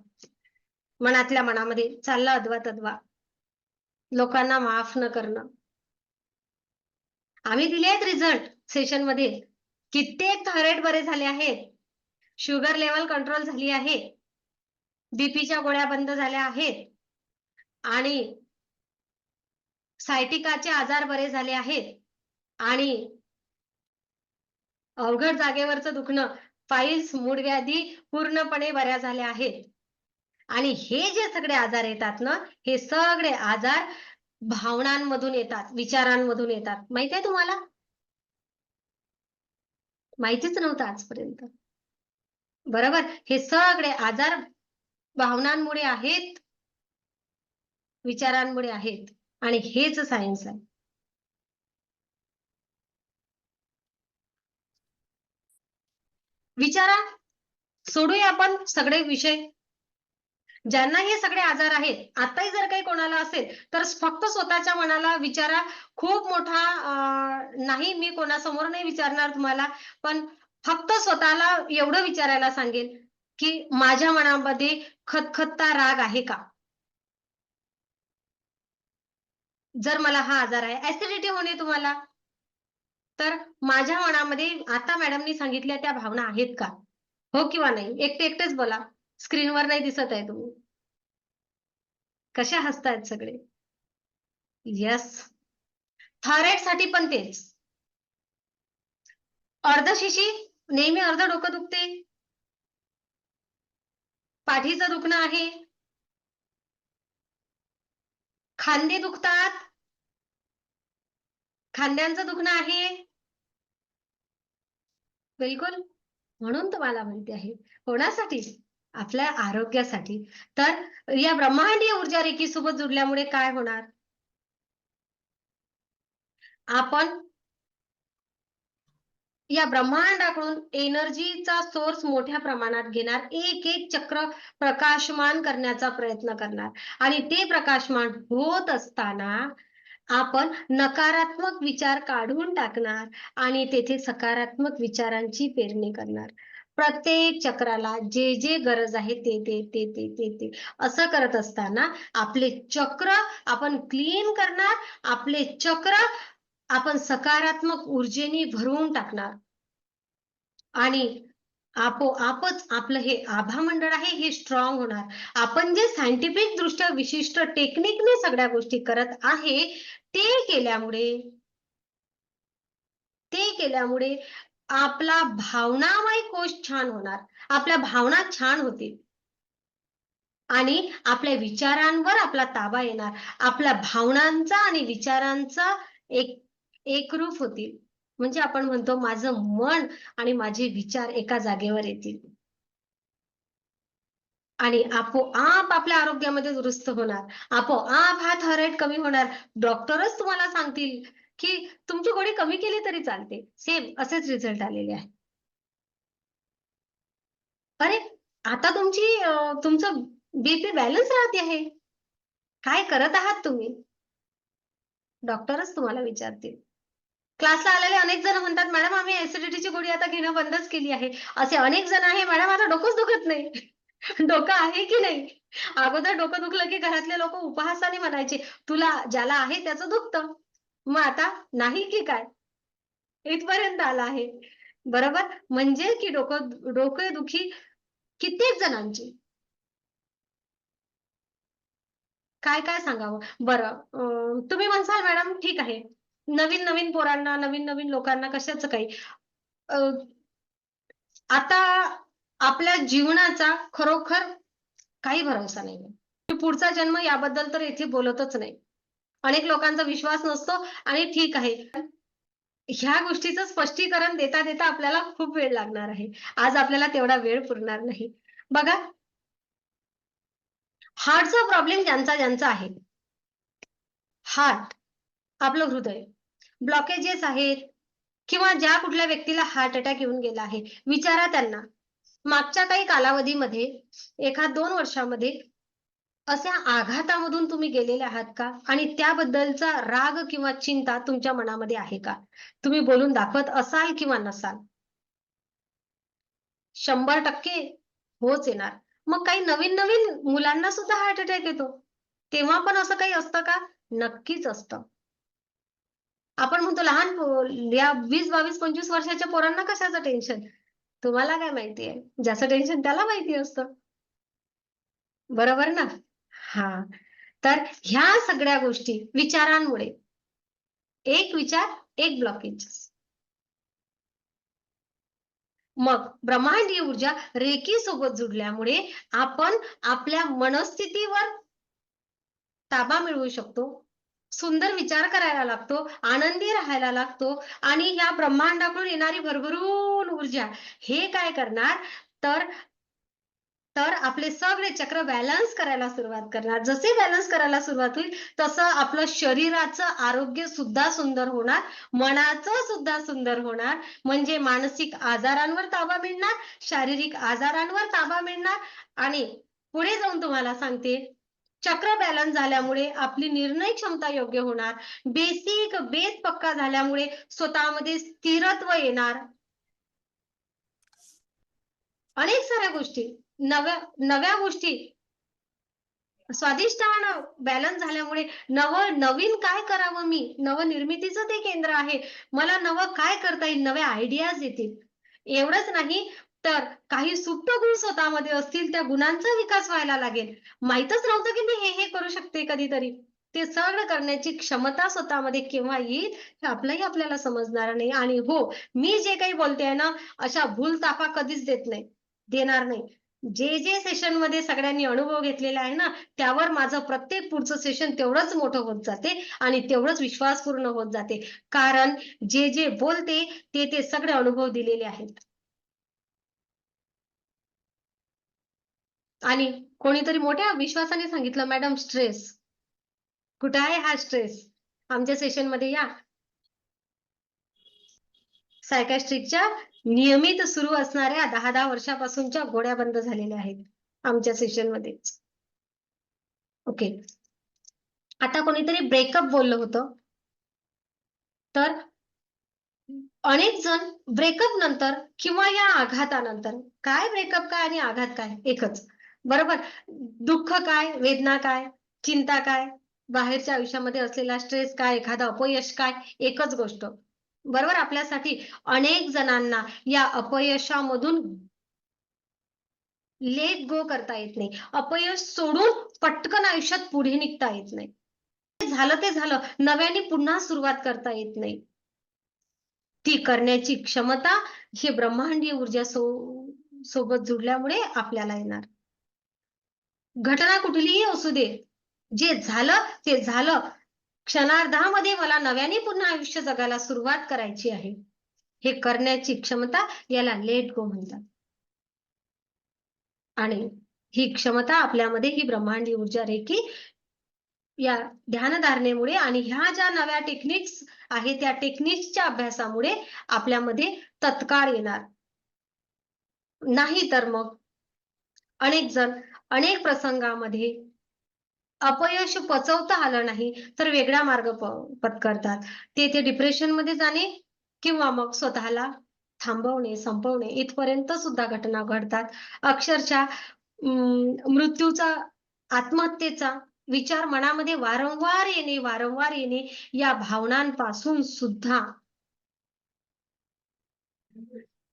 मनातल्या मनामध्ये चाललं अद्वा लोकांना माफ न करणं. आम्ही दिले आहेत रिझल्ट सेशन मध्ये. कित्येक थायरॉइड बरे झाले आहेत. शुगर लेवल कंट्रोल झाली आहे. बीपीच्या गोळ्या बंद झाल्या आहेत. आणि सायटिकाचे आजार बरे झाले आहेत. आणि अवघड जागेवरचं दुखणं फाईल्स, मूळव्याधी पूर्णपणे बऱ्या झाल्या आहेत. आणि हे जे सगळे आजार येतात ना, हे सगळे आजार भावनांमधून येतात, विचारांमधून येतात. माहित आहे तुम्हाला? माहितीच नव्हतं आजपर्यंत. बरोबर? हे सगळे आजार भावनांमुळे आहेत, विचारांमुळे आहेत आणि हेच सायन्स आहे. विचारा, सोडूया आपण सगळे विषय. ज्यांना हे सगळे आजार आहेत, आताही जर काही कोणाला असेल तर फक्त स्वतःच्या मनाला विचारा. खूप मोठा नाही, मी कोणासमोर नाही विचारणार तुम्हाला, पण फक्त स्वतःला एवढं विचारायला सांगेल की माझ्या मनामध्ये खदखदता राग आहे का? जर मला हा आजार आहे, ऍसिडिटी होणे तुम्हाला, तर माझ्या मनामध्ये आता मॅडमनी सांगितल्या त्या भावना आहेत का? हो किंवा नाही? एकटेच बोला. स्क्रीनवर नाही दिसत आहे तुम्ही. कशा हसतायत सगळे? यस. थायरॉइड साठी पण तेच. अर्धशिशी, नेहमी अर्ध डोकं दुखते, पाठीचं दुखणं आहे, खांदे दुखतात, खांद्यांचं दुखणं आहे. बिलकुल. म्हणून तुम्हाला माहिती आहे, कोणासाठी? आपल्या आरोग्यासाठी. तर या ब्रह्मांडीय ऊर्जा रेखी सोबत जुडल्यामुळे काय होणार? आपण या ब्रह्मांडाकडून एनर्जीचा सोर्स मोठ्या प्रमाणात घेणार, एक एक चक्र प्रकाशमान करण्याचा प्रयत्न करणार आणि ते प्रकाशमान होत असताना आपण नकारात्मक विचार काढून टाकणार आणि तेथे सकारात्मक विचारांची पेरणी करणार. प्रत्येक चक्राला जे जे गरज आहे ते ते ते ते ते ते असं करत असताना आपले चक्र आपण क्लीन करणार, आपले चक्र आपण सकारात्मक ऊर्जेने भरून टाकणार आणि आपोआपच आपलं हे आभा मंडळ आहे हे स्ट्रॉंग होणार. आपण जे सायंटिफिक दृष्ट्या विशिष्ट टेक्निकने सगळ्या गोष्टी करत आहे ते केल्यामुळे आपला भावनामय कोश छान होणार, आपल्या भावना छान होतील आणि आपल्या विचारांवर आपला ताबा येणार, आपल्या भावनांचा आणि विचारांचा एकरूप होतील. म्हणजे आपण म्हणतो माझं मन आणि माझे विचार एका जागेवर येतील आणि आपोआप आपल्या आरोग्यामध्ये दुरुस्त होणार, आपोआप हा थायरॉइड कमी होणार. डॉक्टरच तुम्हाला सांगतील की तुमची गोळी कमी केली तरी चालते. सेम असेच रिझल्ट आलेले आहे. अरे आता तुमचं बीपी बॅलन्स राहते आहे, काय करत आहात तुम्ही? डॉक्टरच तुम्हाला विचारतील. क्लासला आलेले अनेक जण म्हणतात मॅडम आम्ही ऍसिडिटीची गोळी आता घेणं बंदच केली आहे. असे अनेक जण आहे मॅडम आता डोकंच दुखत नाही. डोकं आहे की नाही? अगोदर डोकं दुखलं की घरातले लोक उपहासाने म्हणायचे तुला ज्याला आहे त्याचं दुखतं, मग आता नाही की काय? इथपर्यंत आला आहे. बरोबर? म्हणजे की डोकेदुखी कित्येक जणांची. काय काय सांगावं? बरं तुम्ही म्हणसाल मॅडम ठीक आहे, नवीन नवीन पोरांना, नवीन नवीन लोकांना कशाचं काही आता आपल्या जीवनाचा खरोखर काही भरोसा नाही. पुढचा जन्म याबद्दल तर येथे बोलतच नाही. अनेक लोकांचा विश्वास नसतो आणि ठीक आहे. ह्या गोष्टीचं स्पष्टीकरण देता देता आपल्याला खूप वेळ लागणार आहे. आज आपल्याला तेवढा वेळ पुरणार नाही. बघा, हार्टचा प्रॉब्लेम ज्यांचा आहे, हार्ट आपलं हृदय, ब्लॉकेजेस आहेत किंवा ज्या कुठल्या व्यक्तीला हार्ट अटॅक येऊन गेला आहे, विचारा त्यांना मागच्या काही कालावधीमध्ये 1-2 वर्षामध्ये अशा आघातामधून तुम्ही गेलेले आहात का? आणि त्याबद्दलचा राग किंवा चिंता तुमच्या मनामध्ये आहे का? तुम्ही बोलून दाखवत असाल किंवा नसाल? 100% होच येणार. मग काही नवीन नवीन मुलांना सुद्धा हार्ट अटॅक येतो. तेव्हा पण असं काही असतं का? नक्कीच असतं. आपण म्हणतो या 20, 22, 25 वर्षाच्या पोरांना कशाचं टेन्शन? तुम्हाला काय माहिती आहे? ज्याचं टेन्शन त्याला माहिती असतं. बरोबर ना? हां. तर ह्या सगळ्या गोष्टी विचारांमुळे. एक विचार, एक ब्लॉकेज. मग ब्रह्मांडीय ऊर्जा रेकी सोबत जुडल्यामुळे आपण आपल्या मनस्थितीवर ताबा मिळवू शकतो, सुंदर विचार करायला लागतो, आनंदी राहायला लागतो आणि ह्या ब्रह्मांडाकडून येणारी भरभरून ऊर्जा हे काय करणार तर तर आपले सगळे चक्र बॅलन्स करायला सुरुवात करणार. जसे बॅलन्स करायला सुरुवात होईल तसं आपलं शरीराचं आरोग्य सुद्धा सुंदर होणार, मनाचं सुद्धा सुंदर होणार. म्हणजे मानसिक आजारांवर ताबा मिळणार, शारीरिक आजारांवर ताबा मिळणार आणि पुढे जाऊन तुम्हाला सांगते, चक्र बॅलन्स झाल्यामुळे आपली निर्णय क्षमता योग्य होणार, बेसिक बेस पक्का झाल्यामुळे स्वतःमध्ये स्थिरत्व येणार. अनेक साऱ्या गोष्टी नव्या नव्या गोष्टी स्वादिष्टान बॅलन्स झाल्यामुळे नवीन काय करावं मी, नवनिर्मितीचं ते केंद्र आहे. मला नवं काय करता येईल, नव्या आयडियाज येतील. एवढंच नाही तर काही सुप्त गुण स्वतःमध्ये असतील, त्या गुणांचा विकास व्हायला लागेल. माहीतच नव्हतं की मी हे करू शकते कधीतरी. ते सगळं करण्याची क्षमता स्वतःमध्ये केव्हा येईल हे आपल्याला समजणार नाही. आणि हो, मी जे काही बोलते ना, अशा भूलथापा कधीच देणार नाही. जे सेशन मध्ये सगळ्यांनी अनुभव घेतलेला आहे ना, त्यावर माझं प्रत्येक पुढचं सेशन तेवढंच मोठं होत जाते आणि तेवढंच विश्वासपूर्ण होत जाते. कारण जे बोलते ते सगळे अनुभव दिलेले आहेत. आणि कोणीतरी मोठ्या विश्वासाने सांगितलं, मॅडम स्ट्रेस कुठे आहे? हा स्ट्रेस आमच्या सेशन मध्ये या. सायकॅट्रिकच्या नियमित सुरू असणाऱ्या 10 वर्षापासूनच्या गोळ्या बंद झालेल्या आहेत आमच्या सेशन मध्ये. ओके, आता कोणीतरी ब्रेकअप बोललं होतं, तर अनेक जण ब्रेकअप नंतर किंवा या आघातानंतर, काय ब्रेकअप काय आणि आघात काय एकच, बरोबर? दुःख काय, वेदना काय, चिंता काय, बाहेरच्या आयुष्यामध्ये असलेला स्ट्रेस काय, एखादं अपयश काय, एकच गोष्ट, बरोबर? आपल्यासाठी अनेक जणांना या अपयशामधून लेट गो करता येत नाही, अपयश सोडून पटकन आयुष्यात पुढे निघता येत नाही. झालं ते झालं, नव्याने पुन्हा सुरुवात करता येत नाही. ती करण्याची क्षमता ही ब्रह्मांडीय ऊर्जा सोबत जुडल्यामुळे आपल्याला येणार. घटना कुठलीही असू दे, जे झालं ते झालं. क्षणार्धामध्ये मला नव्याने पुन्हा आयुष्य जगायला सुरुवात करायची आहे, हे करण्याची क्षमता, याला लेट गो म्हणतात. आणि ही क्षमता आपल्यामध्ये, ही ब्रह्मांडीय ऊर्जा रेकी या ध्यानधारणेमुळे आणि ह्या ज्या नव्या टेक्निक्स आहेत त्या टेक्निक्सच्या अभ्यासामुळे आपल्यामध्ये तत्काळ येणार. नाही तर मग अनेक जण अनेक प्रसंगामध्ये अपयश पचवता आलं नाही तर वेगळा मार्ग पत्करतात. ते डिप्रेशन मध्ये जाणे किंवा मग स्वतःला थांबवणे, संपवणे इथपर्यंत सुद्धा घटना घडतात. अक्षरशः मृत्यूचा, आत्महत्येचा विचार मनामध्ये वारंवार येणे या भावनांपासून सुद्धा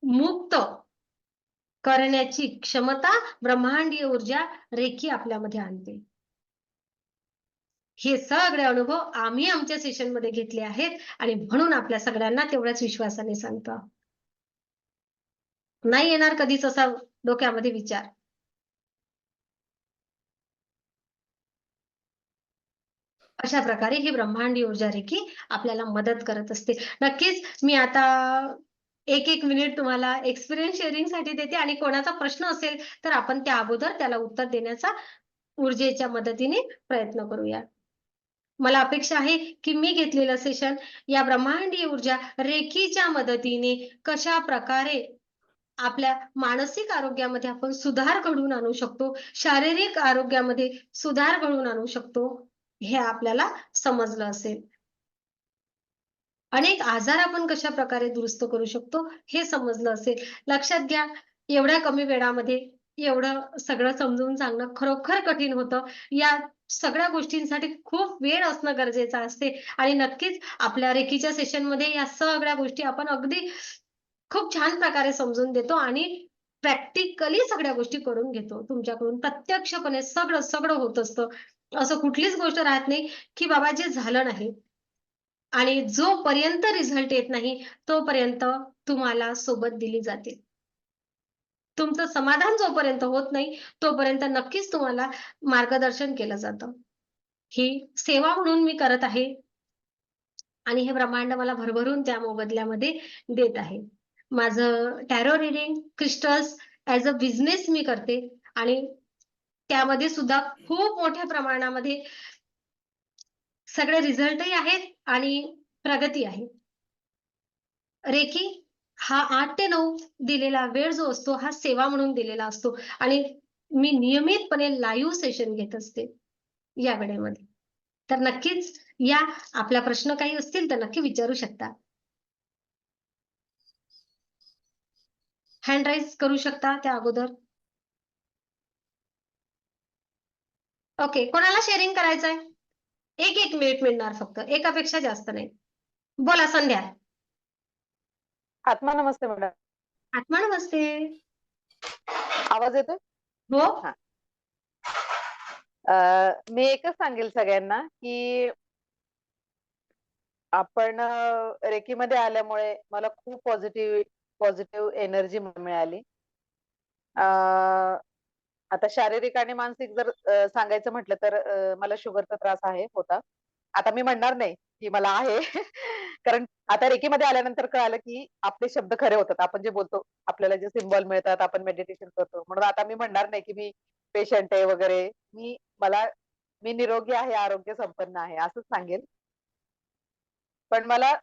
मुक्त करण्याची क्षमता ब्रह्मांडीय ऊर्जा रेकी आपल्यामध्ये आणते. हे सगळे अनुभव आम्ही आमच्या सेशन मध्ये घेतले आहेत आणि म्हणून आपल्या सगळ्यांना तेवढ्याच विश्वासाने सांगतो. नाही येणार कधीच असा डोक्यामध्ये विचार. अशा प्रकारे ही ब्रह्मांडीय ऊर्जा रेकी आपल्याला मदत करत असते. नक्कीच मी आता एक मिनिट तुम्हाला एक्सपिरियन्स शेअरिंग साठी देते आणि कोणाचा प्रश्न असेल तर आपण त्या अगोदर त्याला उत्तर देण्याचा ऊर्जेच्या मदतीने प्रयत्न करूया. मला अपेक्षा आहे की मी घेतलेलं सेशन या ब्रह्मांडीय ऊर्जा रेकीच्या मदतीने कशा प्रकारे आपल्या मानसिक आरोग्यामध्ये आपण सुधार घडवून आणू शकतो, शारीरिक आरोग्यामध्ये सुधार घडवून आणू शकतो, हे आपल्याला समजलं असेल. अनेक आजार आपण कशा प्रकारे दुरुस्त करू शकतो हे समजलं असेल. लक्षात घ्या, एवढ्या कमी वेळामध्ये एवढं सगळं समजून सांगणं खरोखर कठीण होतं. या सगळ्या गोष्टींसाठी खूप वेळ असणं गरजेचं असते आणि नक्कीच आपल्या रेकीच्या सेशन मध्ये या सगळ्या गोष्टी आपण अगदी खूप छान प्रकारे समजून देतो आणि प्रॅक्टिकली सगळ्या गोष्टी करून घेतो. तुमच्याकडून प्रत्यक्षपणे सगळं होत असतं. असं कुठलीच गोष्ट राहत नाही की बाबा जे झालं नाही. आणि जोपर्यंत रिझल्ट येत नाही तोपर्यंत तुम्हाला सोबत दिली जाते. तुमचं समाधान जोपर्यंत होत नाही, तोपर्यंत नक्कीच तुम्हाला मार्गदर्शन केलं जातं. ही सेवा म्हणून मी करत आहे आणि हे ब्रह्मांड मला भरभरून त्या मोबदल्यामध्ये देत आहे. माझं tarot reading, crystals as a business मी करते आणि त्यामध्ये सुद्धा खूप मोठ्या प्रमाणामध्ये सगळे रिझल्टही आहेत आणि प्रगती आहे. रेकी हा 8 ते 9 दिलेला वेळ जो असतो, हा सेवा म्हणून दिलेला असतो आणि मी नियमितपणे लाईव्ह सेशन घेत असते या वेळेमध्ये. तर नक्कीच या, आपला प्रश्न काही असतील तर नक्की विचारू शकता. हँड राईज करू शकता त्या अगोदर. ओके, कोणाला शेअरिंग करायचंय? 1 मिनिट मिळणार फक्त, एकापेक्षा जास्त नाही. बोला संध्या. आत्मा नमस्ते मॅडम. आत्मा नमस्ते. आवाज येतोय? हो. मी एकच सांगेल सगळ्यांना की आपण रेकीमध्ये आल्यामुळे मला खूप पॉझिटिव्ह एनर्जी मिळाली. आता शारीरिक आणि मानसिक जर सांगायचं म्हटलं तर मला शुगरचा त्रास होता. आता मी म्हणणार नाही की मला आहे कारण आता रेकीमध्ये आल्यानंतर कळालं की आपले शब्द खरे होतात. आपण जे बोलतो, आपल्याला जे सिम्बॉल मिळतात, आपण मेडिटेशन करतो. म्हणून आता मी म्हणणार नाही की मी पेशंट आहे वगैरे. मी निरोगी आहे, आरोग्य संपन्न आहे असंच सांगेल. पण मला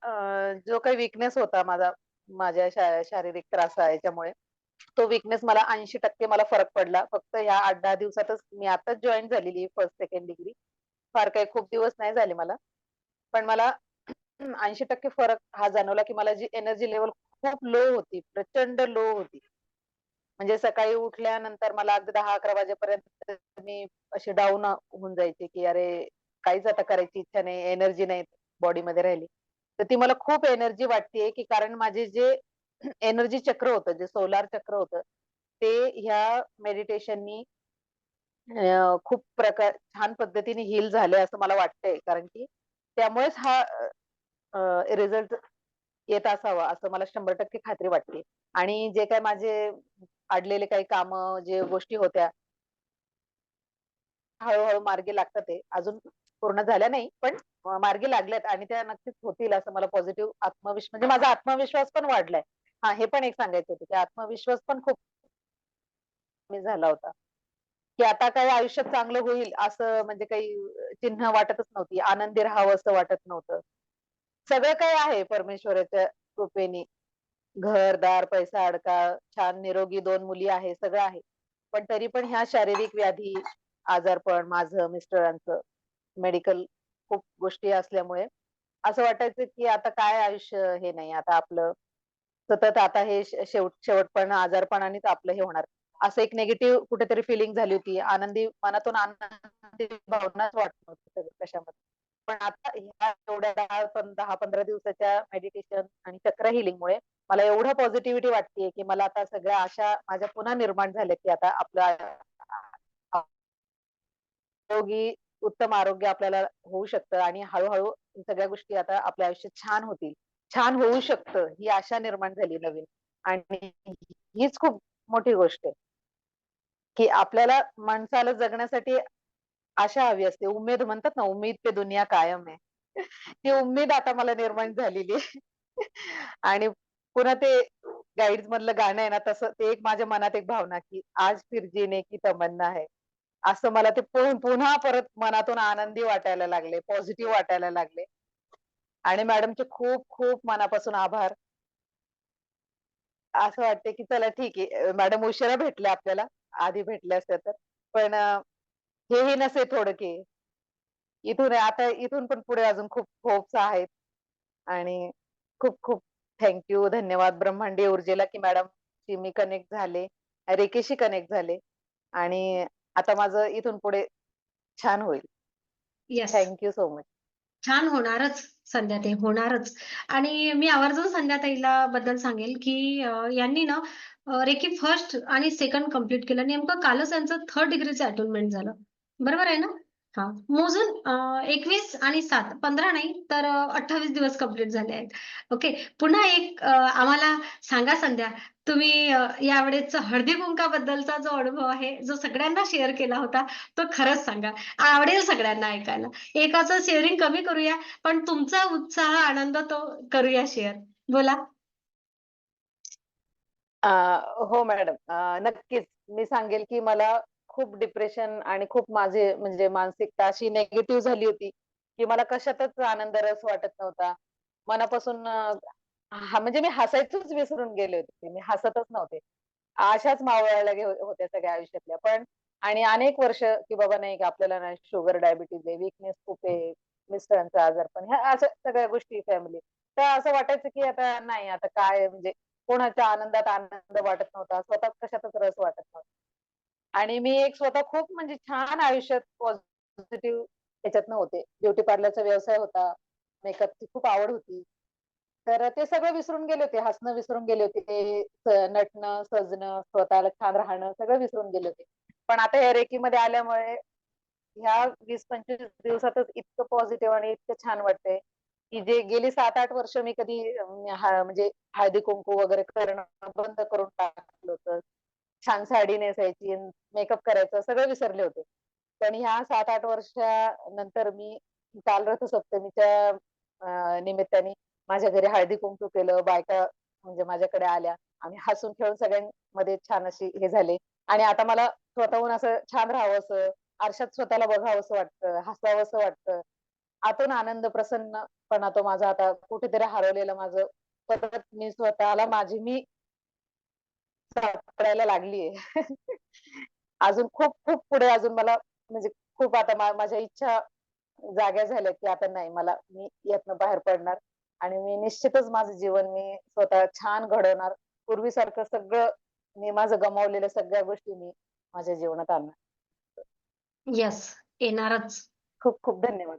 जो काही विकनेस होता माझ्या शारीरिक त्रास याच्यामुळे, तो विकनेस मला 80% मला फरक पडला. फक्त ह्या 8-10 दिवसातच मी आताच जॉइन झालेली फर्स्ट सेकंड डिग्री. फार काही खूप दिवस नाही झाले मला. पण मला 80% फरक हा जाणवला की मला जी एनर्जी लेव्हल खूप लो होती, प्रचंड लो होती. म्हणजे सकाळी उठल्यानंतर मला अगदी 10-11 वाजेपर्यंत मी अशी डाऊन होऊन जायची की अरे काहीच आता करायची इच्छा नाही, एनर्जी नाही बॉडीमध्ये राहिली. तर ती मला खूप एनर्जी वाटतेय की कारण माझे जे एनर्जी चक्र होतं, जे सोलार चक्र होतं, ते ह्या मेडिटेशननी खूप छान पद्धतीने हील झालंय असं मला वाटतंय. कारण की त्यामुळेच हा रिझल्ट येत असावा असं मला 100% खात्री वाटते. आणि जे काही माझे अडलेले काही कामं, जे गोष्टी होत्या, हळू-हळू मार्गी लागतात ते. अजून पूर्ण झाल्या नाही, पण मार्गी लागल्यात आणि त्या नक्कीच होतील असं मला पॉझिटिव्ह म्हणजे माझा आत्मविश्वास पण वाढलाय. हां, हे पण एक सांगायचं होतं, की आत्मविश्वास पण खूप कमी झाला होता, की आता काही आयुष्यात चांगलं होईल असं म्हणजे काही चिन्ह वाटतच नव्हती. आनंदी राहावं असं वाटत नव्हतं. सगळं काही आहे परमेश्वराच्या कृपेने. घर-दार, पैसा-अडका, छान निरोगी 2 मुली आहे, सगळं आहे. पण तरी पण ह्या शारीरिक व्याधी, आजारपण माझं, मिस्टरांचं, मेडिकल खूप गोष्टी असल्यामुळे असं वाटायचं की आता काय आयुष्य हे नाही. आता आपलं सतत आता हे शेवटपण आजारपणानेच आपलं हे होणार. असं एक निगेटिव्ह कुठेतरी फिलिंग झाली होती. मनातून आनंदी भावनाच वाटत नव्हती कशामध्ये. पण आता ह्या एवढ्या 10-15 दिवसाच्या मेडिटेशन आणि चक्र हिलिंगमुळे मला एवढं पॉझिटिव्हिटी वाटतेय, की मला आता सगळ्या आशा माझ्या पुन्हा निर्माण झाल्यात, की आता आपलं निरोगी उत्तम आरोग्य आपल्याला होऊ शकतं आणि हळू सगळ्या गोष्टी आता आपल्या आयुष्यात छान होतील. छान होऊ शकतं ही आशा निर्माण झाली नवीन. आणि हीच खूप मोठी गोष्ट आहे, की आपल्याला माणसाला जगण्यासाठी आशा हवी असते. उमेद म्हणतात ना, उम्मीद पे दुनिया कायम है. ती उम्मीद आता मला निर्माण झालेली आहे. आणि पुन्हा ते गाईड्स मधलं गाणं आहे ना, तसं ते एक माझ्या मनात एक भावना, की आज फिर जीने की तमन्ना है. असं मला ते पुन्हा परत मनातून आनंदी वाटायला लागले, पॉझिटिव्ह वाटायला लागले. आणि मॅडमचे खूप खूप मनापासून आभार. असं वाटतंय की चला ठीक आहे. मॅडम उशिरा भेटल्या आपल्याला, आधी भेटल्या असत्या तर. पण हेही नसे थोडके. इथून पण पुढे अजून खूप होप्स आहेत. आणि खूप खूप धन्यवाद ब्रह्मांडीय ऊर्जेला, की मॅडमशी मी कनेक्ट झाले, रेकीशी कनेक्ट झाले आणि आता माझं इथून पुढे छान होईल. Yes. Thank you so much. छान होणारच संध्याताई, होणारच. आणि मी आवर्जून संध्याताईला बद्दल सांगेल, की यांनी ना रेकी फर्स्ट आणि सेकंड कंप्लीट केलं. नेमकं कालच यांचं 3rd डिग्रीचं अटेन्डमेंट झालं. बरोबर आहे ना? हा मोजून 21 आणि 7 15 नाही तर 28 दिवस कंप्लीट झाले आहेत. ओके. पुन्हा एक आम्हाला सांगा संध्या, तुम्ही यावेळेस हळदी कुंकाबद्दलचा जो अनुभव आहे, जो सगळ्यांना शेअर केला होता, तो खरंच सांगा. आवडेल सगळ्यांना ऐकायला. एकाचं शेअरिंग कमी करूया, पण तुमचा उत्साह, आनंद तो करूया शेअर. बोला. हो मॅडम. नक्कीच. मी सांगेल की मला खूप डिप्रेशन आणि खूप माझे म्हणजे मानसिकता अशी निगेटिव्ह झाली होती, की मला कशातच आनंद रस वाटत नव्हता. मनापासून म्हणजे मी हसायचंच विसरून गेले होते. मी हसतच नव्हते. आशाच मावळल्या होत्या सगळ्या आयुष्यातल्या. पण आणि अनेक वर्ष की बाबा नाही का आपल्याला ना शुगर, डायबिटीज आहे, वीकनेस खूप आहे, मिस्टरांचा आजारपण, ह्या अशा सगळ्या गोष्टी फॅमिली. तर असं वाटायचं की आता नाही आता काय म्हणजे कोणाच्या आनंदात आनंद वाटत नव्हता. स्वतःच कशातच रस वाटत नव्हता. आणि मी एक स्वतः खूप म्हणजे छान आयुष्यात पॉझिटिव्ह त्याच्यातनं होते. ब्युटी पार्लरचा व्यवसाय होता. मेकअपची खूप आवड होती. तर ते सगळं विसरून गेले होते. हसणं विसरून गेले होते. नटणं, सजणं, स्वतःला छान राहणं सगळं विसरून गेले होते. पण आता या रेकीमध्ये आल्यामुळे ह्या 20-25 दिवसातच इतकं पॉझिटिव्ह आणि इतकं छान वाटतंय, की जे गेली 7-8 वर्ष मी कधी म्हणजे हळदी-कुंकू वगैरे करणं बंद करून टाकलं होतं. छान साडी नेसायची, मेकअप करायचं सगळं विसरले होते. पण ह्या 7-8 वर्षानंतर मी काल रथसप्तमीच्या निमित्ताने माझ्या घरी हळदी-कुंकू केलं. बायका म्हणजे माझ्याकडे आल्या. आम्ही हसून खेळून सगळ्यांमध्ये छान अशी हे झाले आणि आता मला स्वतःहून असं छान राहावंसं, आरशात स्वतःला बघावंसं वाटतं, हसावंसं वाटतं. आतून आनंद, प्रसन्नपणा तो माझा आता कुठेतरी हरवलेलं माझं परत मी स्वतःला माझी मी सापडायला लागलीये. अजून खूप खूप पुढे अजून मला म्हणजे खूप आता माझ्या इच्छा जाग्या झाल्या, की आता नाही मी यातनं बाहेर पडणार आणि मी निश्चितच माझं जीवन मी स्वतः छान घडवणार. पूर्वीसारखं सगळं मी माझं गमावलेल्या सगळ्या गोष्टी मी माझ्या जीवनात आणणार. येस, येणारच. खूप खूप धन्यवाद.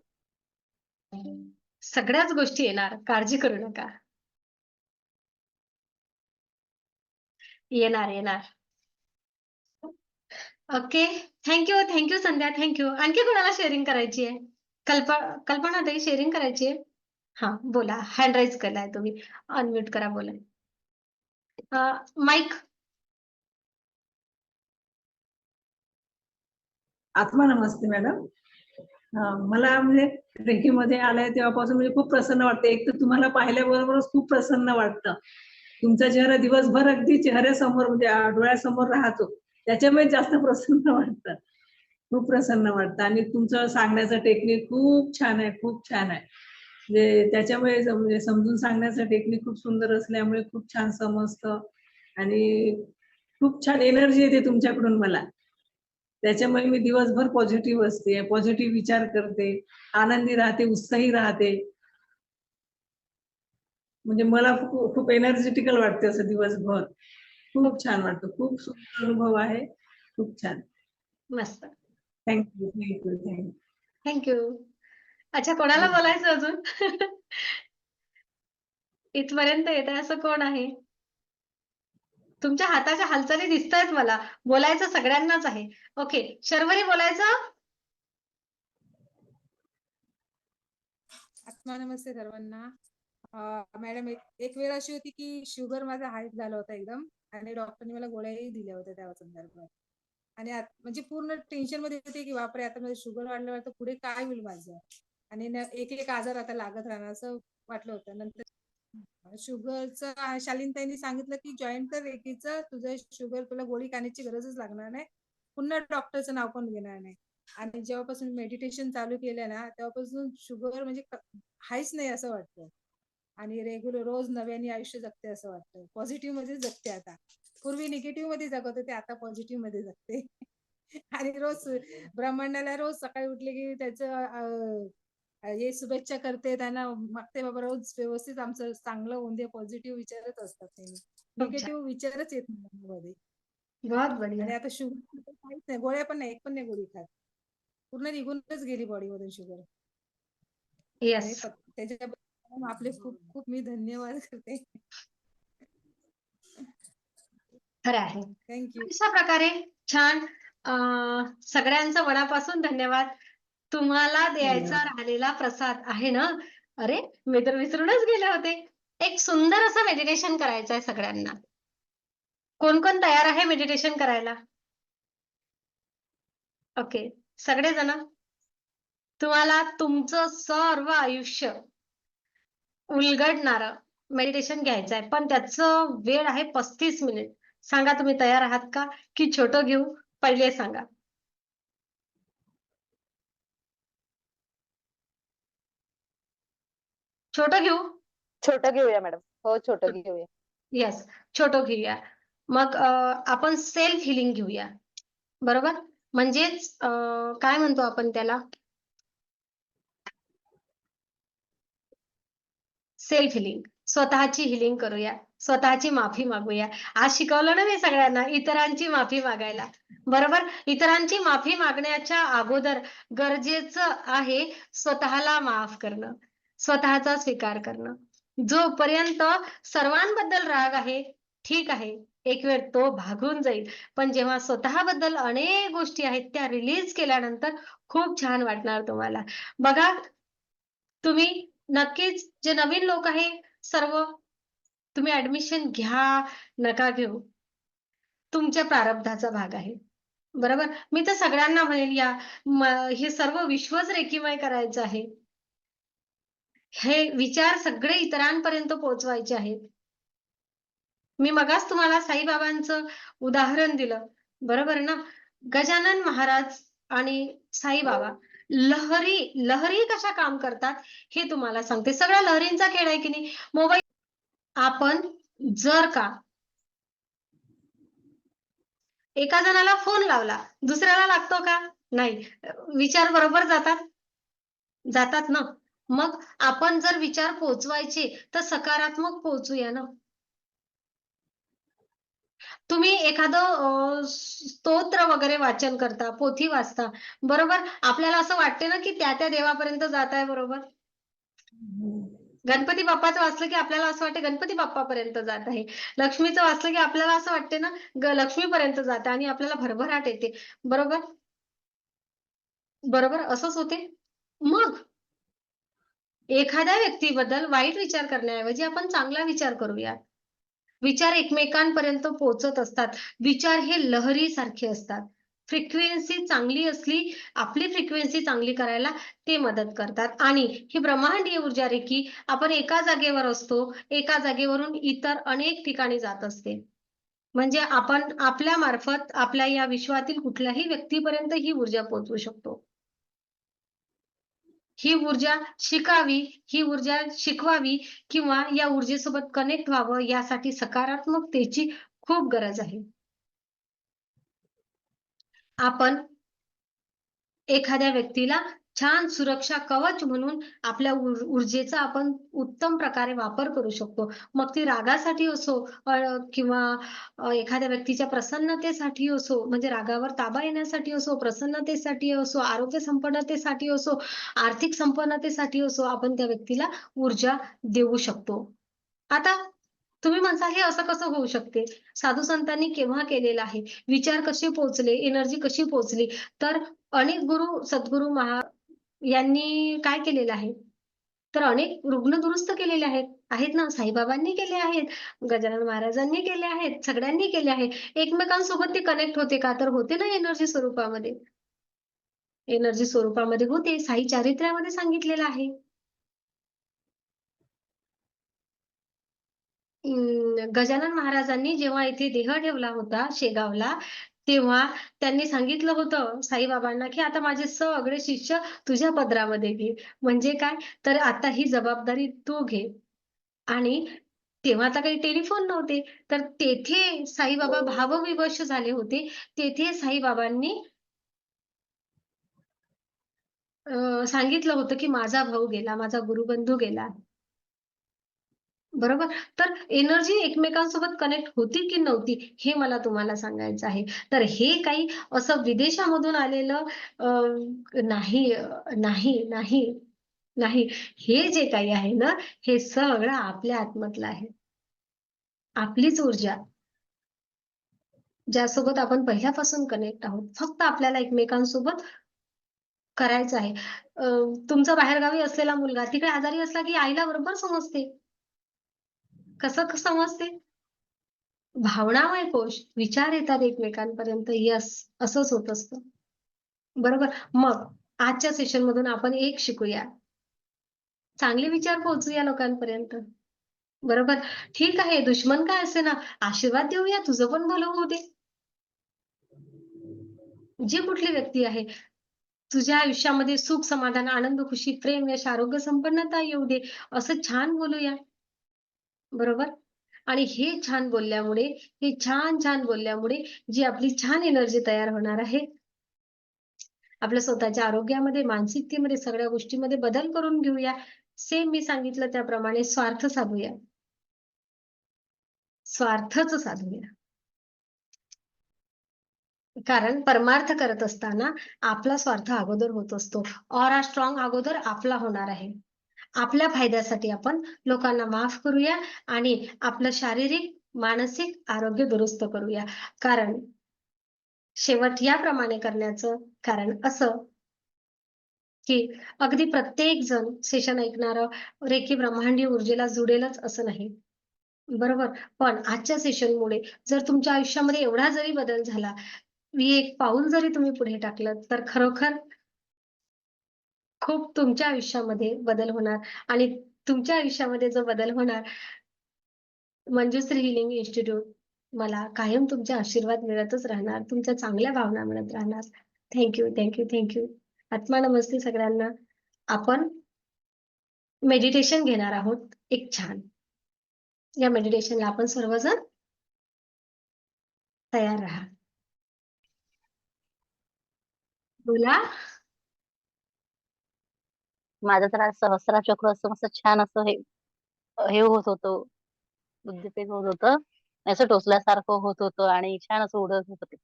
सगळ्याच गोष्टी येणार. काळजी करू नका. येणार, येणार. Okay. Thank you Sandhya. Thank आणखी कोणाला शेअरिंग करायची आहे? कल्पना ताई शेअरिंग करायची आहे? हां, बोला. हँड राईज केलाय तुम्ही. अनम्यूट करा, बोला. माईक. आत्मा नमस्ते मॅडम. मला म्हणजे रेकीमध्ये आलंय तेव्हापासून म्हणजे खूप प्रसन्न वाटतं. एक तर तुम्हाला पाहिल्याबरोबरच खूप प्रसन्न वाटतं. तुमचा चेहरा दिवसभर अगदी चेहऱ्यासमोर म्हणजे डोळ्यासमोर राहतो. त्याच्यामुळे जास्त प्रसन्न वाटतं. खूप प्रसन्न वाटतं आणि तुमचं सांगण्याचं टेक्निक खूप छान आहे, खूप छान आहे. म्हणजे त्याच्यामुळे म्हणजे समजून सांगण्याचं टेक्निक खूप सुंदर असल्यामुळे खूप छान समजतं आणि खूप छान एनर्जी येते तुमच्याकडून मला. त्याच्यामुळे मी दिवसभर पॉझिटिव्ह असते, पॉझिटिव्ह विचार करते, आनंदी राहते, उत्साही राहते. म्हणजे मला खूप खूप एनर्जेटिकल वाटते असं दिवसभर. खूप छान वाटतं. खूप सुंदर अनुभव आहे. खूप छान. मस्त. Thank you, thank you, thank you. थँक्यू. अच्छा, कोणाला बोलायचं अजून? इथपर्यंत येतंय असं कोण आहे? तुमच्या हाताच्या हालचाली दिसतायत मला. बोलायचं सगळ्यांनाच आहे. ओके. शर्वरी बोलायचं? आत्मा नमस्ते सर्वांना. मॅडम एक वेळ अशी होती की शुगर माझा हाय झाला होता एकदम आणि डॉक्टरने मला गोळ्याही दिल्या होत्या त्या संदर्भात आणि म्हणजे पूर्ण टेन्शन मध्ये होते की बापरे आता माझं शुगर वाढल्यावर तर पुढे काय होईल माझं आणि एक एक आजार आता लागत राहणार असं वाटलं होतं. नंतर शुगरचं शालीनताईंनी सांगितलं की जॉईन कर रेकीचं, तुझं शुगर तुला गोळी खाण्याची गरजच लागणार नाही, पुन्हा डॉक्टरचं नाव पण घेणार नाही. आणि जेव्हापासून मेडिटेशन चालू केलं ना तेव्हापासून शुगर म्हणजे हायच नाही असं वाटतं आणि रेग्युलर रोज नव्याने आयुष्य जगते असं वाटतं. पॉझिटिव्ह मध्ये जगते आता. पूर्वी निगेटिव्ह मध्ये जगत होते, आता पॉझिटिव्ह मध्ये जगते. आणि रोज ब्राह्मणाला रोज सकाळी उठले की त्याचं हे शुभेच्छा करते, त्यांना मागते बाबा रोज व्यवस्थित आमचं चांगलं होऊन दे, पॉझिटिव्ह विचारच असतात त्यांनी. खूप छान. निगेटिव्ह विचारच येत नाही मध्ये. बहुत बढ़िया. आणि आता शुगर काहीच नाही, गोळ्या पण नाही, एक पण नाही गोळी खात. पूर्ण निघूनच गेली बॉडीमधून शुगर. आणि येस. त्याच्याबद्दल आपले खूप खूप मी धन्यवाद करते. खरं आहे. थँक्यू. अशा प्रकारे छान सगळ्यांचं मनापासून धन्यवाद. तुम्हाला द्यायचा राहिलेला प्रसाद आहे ना? अरे, मी तर विसरूनच गेले होते. एक सुंदर असं मेडिटेशन करायचं आहे सगळ्यांना. कोण कोण तयार आहे मेडिटेशन करायला? ओके, सगळेजण. तुम्हाला तुमचं सर्व आयुष्य उलगडणारं मेडिटेशन घ्यायचं आहे, पण त्याचं वेळ आहे 35 मिनिट. सांगा तुम्ही तयार आहात का? की छोटं घेऊ? पहिले सांगा. छोटं घेऊ? छोटं घेऊया मॅडम. हो, छोटं घेऊया. येस, छोटं घेऊया. मग आपण सेल्फ हिलिंग घेऊया. बरोबर? म्हणजेच काय म्हणतो आपण त्याला? Self healing. स्वतःची हिलिंग करूया. स्वतःची माफी मागूया. आज शिकवलं ना मी सगळ्यांना इतरांची माफी मागायला. बरोबर? इतरांची माफी मागण्याच्या अगोदर गरजेचं आहे स्वतःला माफ करणं. स्वतःचा स्वीकार करणं. जोपर्यंत सर्वांबद्दल राग आहे, ठीक आहे. एक वेळ तो भागून जाईल. पण जेव्हा स्वतःबद्दल अनेक गोष्टी आहेत त्या रिलीज केल्यानंतर खूप छान वाटणार तुम्हाला. बघा, तुम्ही नक्कीच जे नवीन लोक आहे सर्व, तुम्ही ऍडमिशन घ्या, नका घेऊ. तुमच्या प्रारब्धाचा भाग आहे. बरोबर? मी तर सगळ्यांना म्हणेल या हे सर्व विश्वच रेकीमय करायचं आहे. हे विचार सगळे इतरांपर्यंत पोहोचवायचे आहेत. मी मगाच तुम्हाला साईबाबांचं उदाहरण दिलं. बरोबर ना? गजानन महाराज आणि साईबाबा लहरी कशा काम करतात हे तुम्हाला सांगते. सगळ्या लहरींचा खेळ आहे की नाही? मोबाईल आपण जर का एका जणाला फोन लावला, दुसऱ्याला लागतो का? नाही. विचार बरोबर जातात ना. मग आपण जर विचार पोहोचवायचे तर सकारात्मक पोहोचूया ना. तुम्ही एखादं स्तोत्र वगैरे वाचन करता, पोथी वाचता, बरोबर? आपल्याला असं वाटते ना की त्या देवापर्यंत जात आहे, बरोबर? गणपती बाप्पाचं वाचलं की आपल्याला असं वाटते गणपती बाप्पापर्यंत जात आहे. लक्ष्मीचं वाचलं की आपल्याला असं वाटते ना लक्ष्मीपर्यंत जात आहे आणि आपल्याला भरभराट येते. बरोबर? बरोबर असंच होते. मग एखाद्या व्यक्तीबद्दल वाईट विचार करण्याऐवजी आपण चांगला विचार करूया. विचार एकमेकांपर्यंत पोहोचत असतात. विचार हे लहरीसारखे असतात. फ्रिक्वेन्सी चांगली असली, आपली फ्रिक्वेन्सी चांगली करायला ते मदत करतात आणि ही ब्रह्मांडीय ऊर्जा रेखी आपण एका जागेवर असतो, एका जागेवरून इतर अनेक ठिकाणी जात असते. म्हणजे आपण आपल्या मार्फत आपल्या या विश्वातील कुठल्याही व्यक्तीपर्यंत ही ऊर्जा पोहोचवू शकतो. ही ऊर्जा शिकावी, ही ऊर्जा शिकवावी किंवा या ऊर्जेसोबत कनेक्ट व्हावं यासाठी सकारात्मकतेची खूप गरज आहे. आपण एखाद्या व्यक्तीला छान सुरक्षा कवच म्हणून आपल्या ऊर्जेचा आपण उत्तम प्रकारे वापर करू शकतो. मग ती रागासाठी असो किंवा एखाद्या व्यक्तीच्या प्रसन्नतेसाठी असो, म्हणजे रागावर ताबा येण्यासाठी असो, प्रसन्नतेसाठी असो, आरोग्य संपन्नतेसाठी असो, आर्थिक संपन्नतेसाठी असो, आपण त्या व्यक्तीला ऊर्जा देऊ शकतो. आता तुम्ही म्हणसाल हे असं कसं होऊ शकते? साधू संतांनी केव्हा केलेलं आहे? विचार कसे पोहोचले? एनर्जी कशी पोहोचली? तर अनेक गुरु, सद्गुरु यांनी काय केलेलं आहे? तर अनेक रुग्ण दुरुस्त केलेले आहेत ना. साईबाबांनी केले आहेत, गजानन महाराजांनी केले आहेत, सगळ्यांनी केले आहे. एकमेकांसोबत ते कनेक्ट होते का? तर होते ना एनर्जी स्वरूपामध्ये. एनर्जी स्वरूपामध्ये होते. साई चारित्र्यामध्ये सांगितलेलं आहे. गजानन महाराजांनी जेव्हा इथे देह ठेवला होता शेगावला, तेव्हा त्यांनी सांगितलं होतं साईबाबांना की आता माझे सगळे शिष्य तुझ्या पदरामध्ये घे. म्हणजे काय? तर आता ही जबाबदारी तू घे. आणि तेव्हा तर काही टेलिफोन नव्हते. तर तेथे साईबाबा भावविवश झाले होते. तेथे साईबाबांनी सांगितलं होतं की माझा भाऊ गेला, माझा गुरुबंधू गेला. बरोबर? तर एनर्जी एकमेकांसोबत कनेक्ट होती की नव्हती हे मला तुम्हाला सांगायचं आहे. तर हे काही असं विदेशामधून आलेलं नाही. हे जे काही आहे ना, हे सगळं आपल्या आत्म्यातलं आहे. आपलीच ऊर्जा, ज्यासोबत आपण पहिल्यापासून कनेक्ट आहोत. फक्त आपल्याला एकमेकांसोबत करायचं आहे. तुमचा बाहेरगावी असलेला मुलगा तिकडे आजारी असला की आईला बरोबर समजते. कसं समजते? भावनामय कोश, विचार येतात एकमेकांपर्यंत. येस, असंच होत असतं. बरोबर. मग आजच्या सेशन मधून आपण एक शिकूया. चांगले विचार पोहोचूया लोकांपर्यंत. बरोबर. ठीक आहे, दुश्मन काय असे ना, आशीर्वाद देऊया, तुझं पण भलं होऊ दे. जी कुठली व्यक्ती आहे, तुझ्या आयुष्यामध्ये सुख, समाधान, आनंद, खुशी, प्रेम, यश, आरोग्य, संपन्नता येऊ दे, असं छान बोलूया. बरोबर. आणि हे छान बोलल्यामुळे, हे छान बोलल्यामुळे जी आपली छान एनर्जी तयार होणार आहे, आपल्या स्वतःच्या आरोग्यामध्ये, मानसिकतेमध्ये, सगळ्या गोष्टीमध्ये बदल करून घेऊया. सेम मी सांगितलं त्याप्रमाणे स्वार्थ साधूया. स्वार्थच साधूया. कारण परमार्थ करत असताना आपला स्वार्थ अगोदर होत असतो. ऑरा स्ट्रॉंग अगोदर आपला होणार आहे. आपल्या फायद्यासाठी आपण लोकांना माफ करूया आणि आपलं शारीरिक, मानसिक आरोग्य दुरुस्त करूया. कारण शेवट याप्रमाणे करण्याचं कारण असं की अगदी प्रत्येक जण सेशन ऐकणारं रेखी ब्रह्मांडीय ऊर्जेला जुडेलच असं नाही. बरोबर. पण आजच्या सेशनमुळे जर तुमच्या आयुष्यामध्ये एवढा जरी बदल झाला, एक पाऊल जरी तुम्ही पुढे टाकलं, तर खरोखर खूप तुमच्या आयुष्यामध्ये बदल होणार. आणि तुमच्या आयुष्यामध्ये जो बदल होणार, मंजुश्री हिलिंग इन्स्टिट्यूट मला कायम तुमचे आशीर्वाद मिळतच राहणार, तुमच्या चांगल्या भावना मिळत राहणार. थँक्यू. आत्मा नमस्ते सगळ्यांना. आपण मेडिटेशन घेणार आहोत एक छान. या मेडिटेशनला आपण सर्वजण तयार राहा. बोला. माझं तर आज सहस्रा चक्र असं मस्त छान असं हे होत होतं, उद्दीपित होत होतं, असं टोचल्यासारखं होत होतं आणि छान असं उडत होतं ते.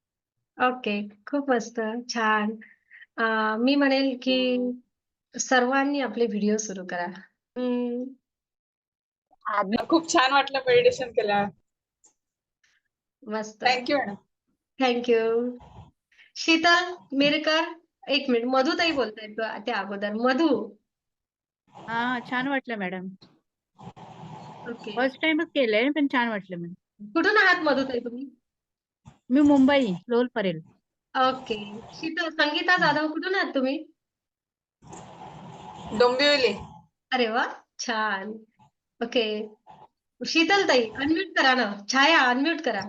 ओके. खूप मस्त. छान. मी म्हणेल की सर्वांनी आपले व्हिडिओ सुरू करा. आधी खूप छान वाटलं मेडिटेशन केलं. मस्त. Thank you madam. Thank you. Sheetal Mirkar, एक मिनिट. मधुताई बोलतायत त्या अगोदर. मधू. हा, छान वाटलं मॅडम. ओके. फर्स्ट टाइमच केलंय पण छान वाटलं मॅडम. कुठून आहात मधुताई तुम्ही? मी मुंबई लोल परेल. ओके. शीतल, संगीता जाधव कुठून आहात तुम्ही? डोंबिवली. अरे वा, छान. ओके. शीतल ताई, अनम्यूट करा ना. छाया, अनम्यूट करा.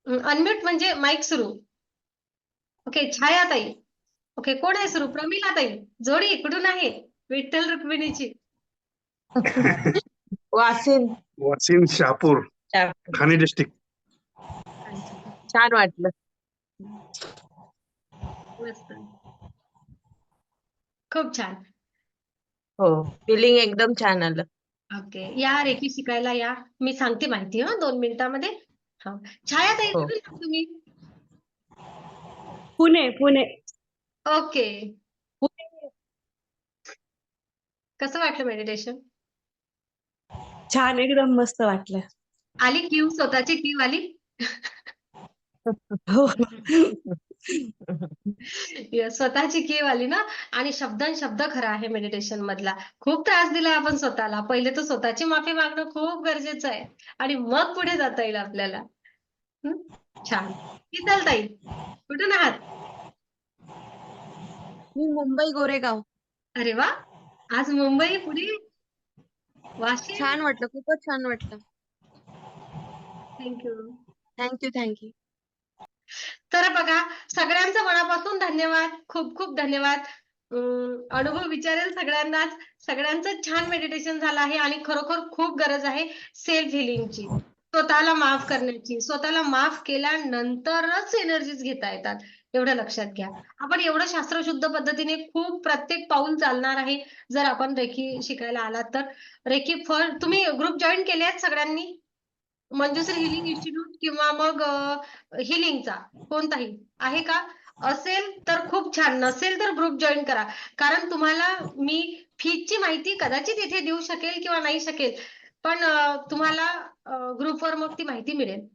अनम्यूट म्हणजे माईक सुरू. ओके. छाया ताई. ओके. कोण आहे सुरू? प्रमिला ताई. जोडी कुठून आहे? विठ्ठल रुक्मिणीची. वासिम शहापूर, ठाणे डिस्ट्रिक्ट. छान वाटलं. मस्त. खूप छान. हो, फिलिंग एकदम छान आलं. ओके. या रेखी शिकायला या. मी सांगते माहिती 2 मिनिटांमध्ये. हा. छाया ताई, कुठून आहात तुम्ही? पुणे. ओके. कसं वाटलं मेडिटेशन? छान, एकदम मस्त वाटलं. आली क्यू, स्वतःची क्यू आली? हो. स्वतःची क्यू आली ना. आणि शब्द खरा आहे मेडिटेशन मधला. खूप त्रास दिला आपण स्वतःला. पहिले तर स्वतःची माफी मागणं खूप गरजेचं आहे आणि मग पुढे जाता येईल आपल्याला. छान. शीतल ताई, कुठून आहात? मी मुंबई गोरेगाव. अरे वा, आज मुंबई, पुणे, वाशिम. छान वाटलं, खूपच छान वाटलं. थँक्यू. थँक्यू. तर बघा, सगळ्यांचं मनापासून धन्यवाद. खूप धन्यवाद. अनुभव विचारेल सगळ्यांनाच. सगळ्यांचं छान मेडिटेशन झालं आहे आणि खरोखर खूप गरज आहे सेल्फ हिलिंगची, स्वतःला माफ करण्याची. स्वतःला माफ केल्यानंतरच एनर्जीज घेता येतात, एवढं लक्षात घ्या. आपण एवढं शास्त्रशुद्ध पद्धतीने खूप प्रत्येक पाऊल चालणार आहे जर आपण रेखी शिकायला आलात तर. रेखी तुम्ही ग्रुप जॉईन केले आहेत सगळ्यांनी? मंजुश्री हिलिंग इन्स्टिट्यूट किंवा मग हिलिंगचा कोणताही आहे का? असेल तर खूप छान, नसेल तर ग्रुप जॉईन करा. कारण तुम्हाला मी फीची माहिती कदाचित इथे देऊ शकेल किंवा नाही शकेल, पण तुम्हाला ग्रुपवर मग ती माहिती मिळेल.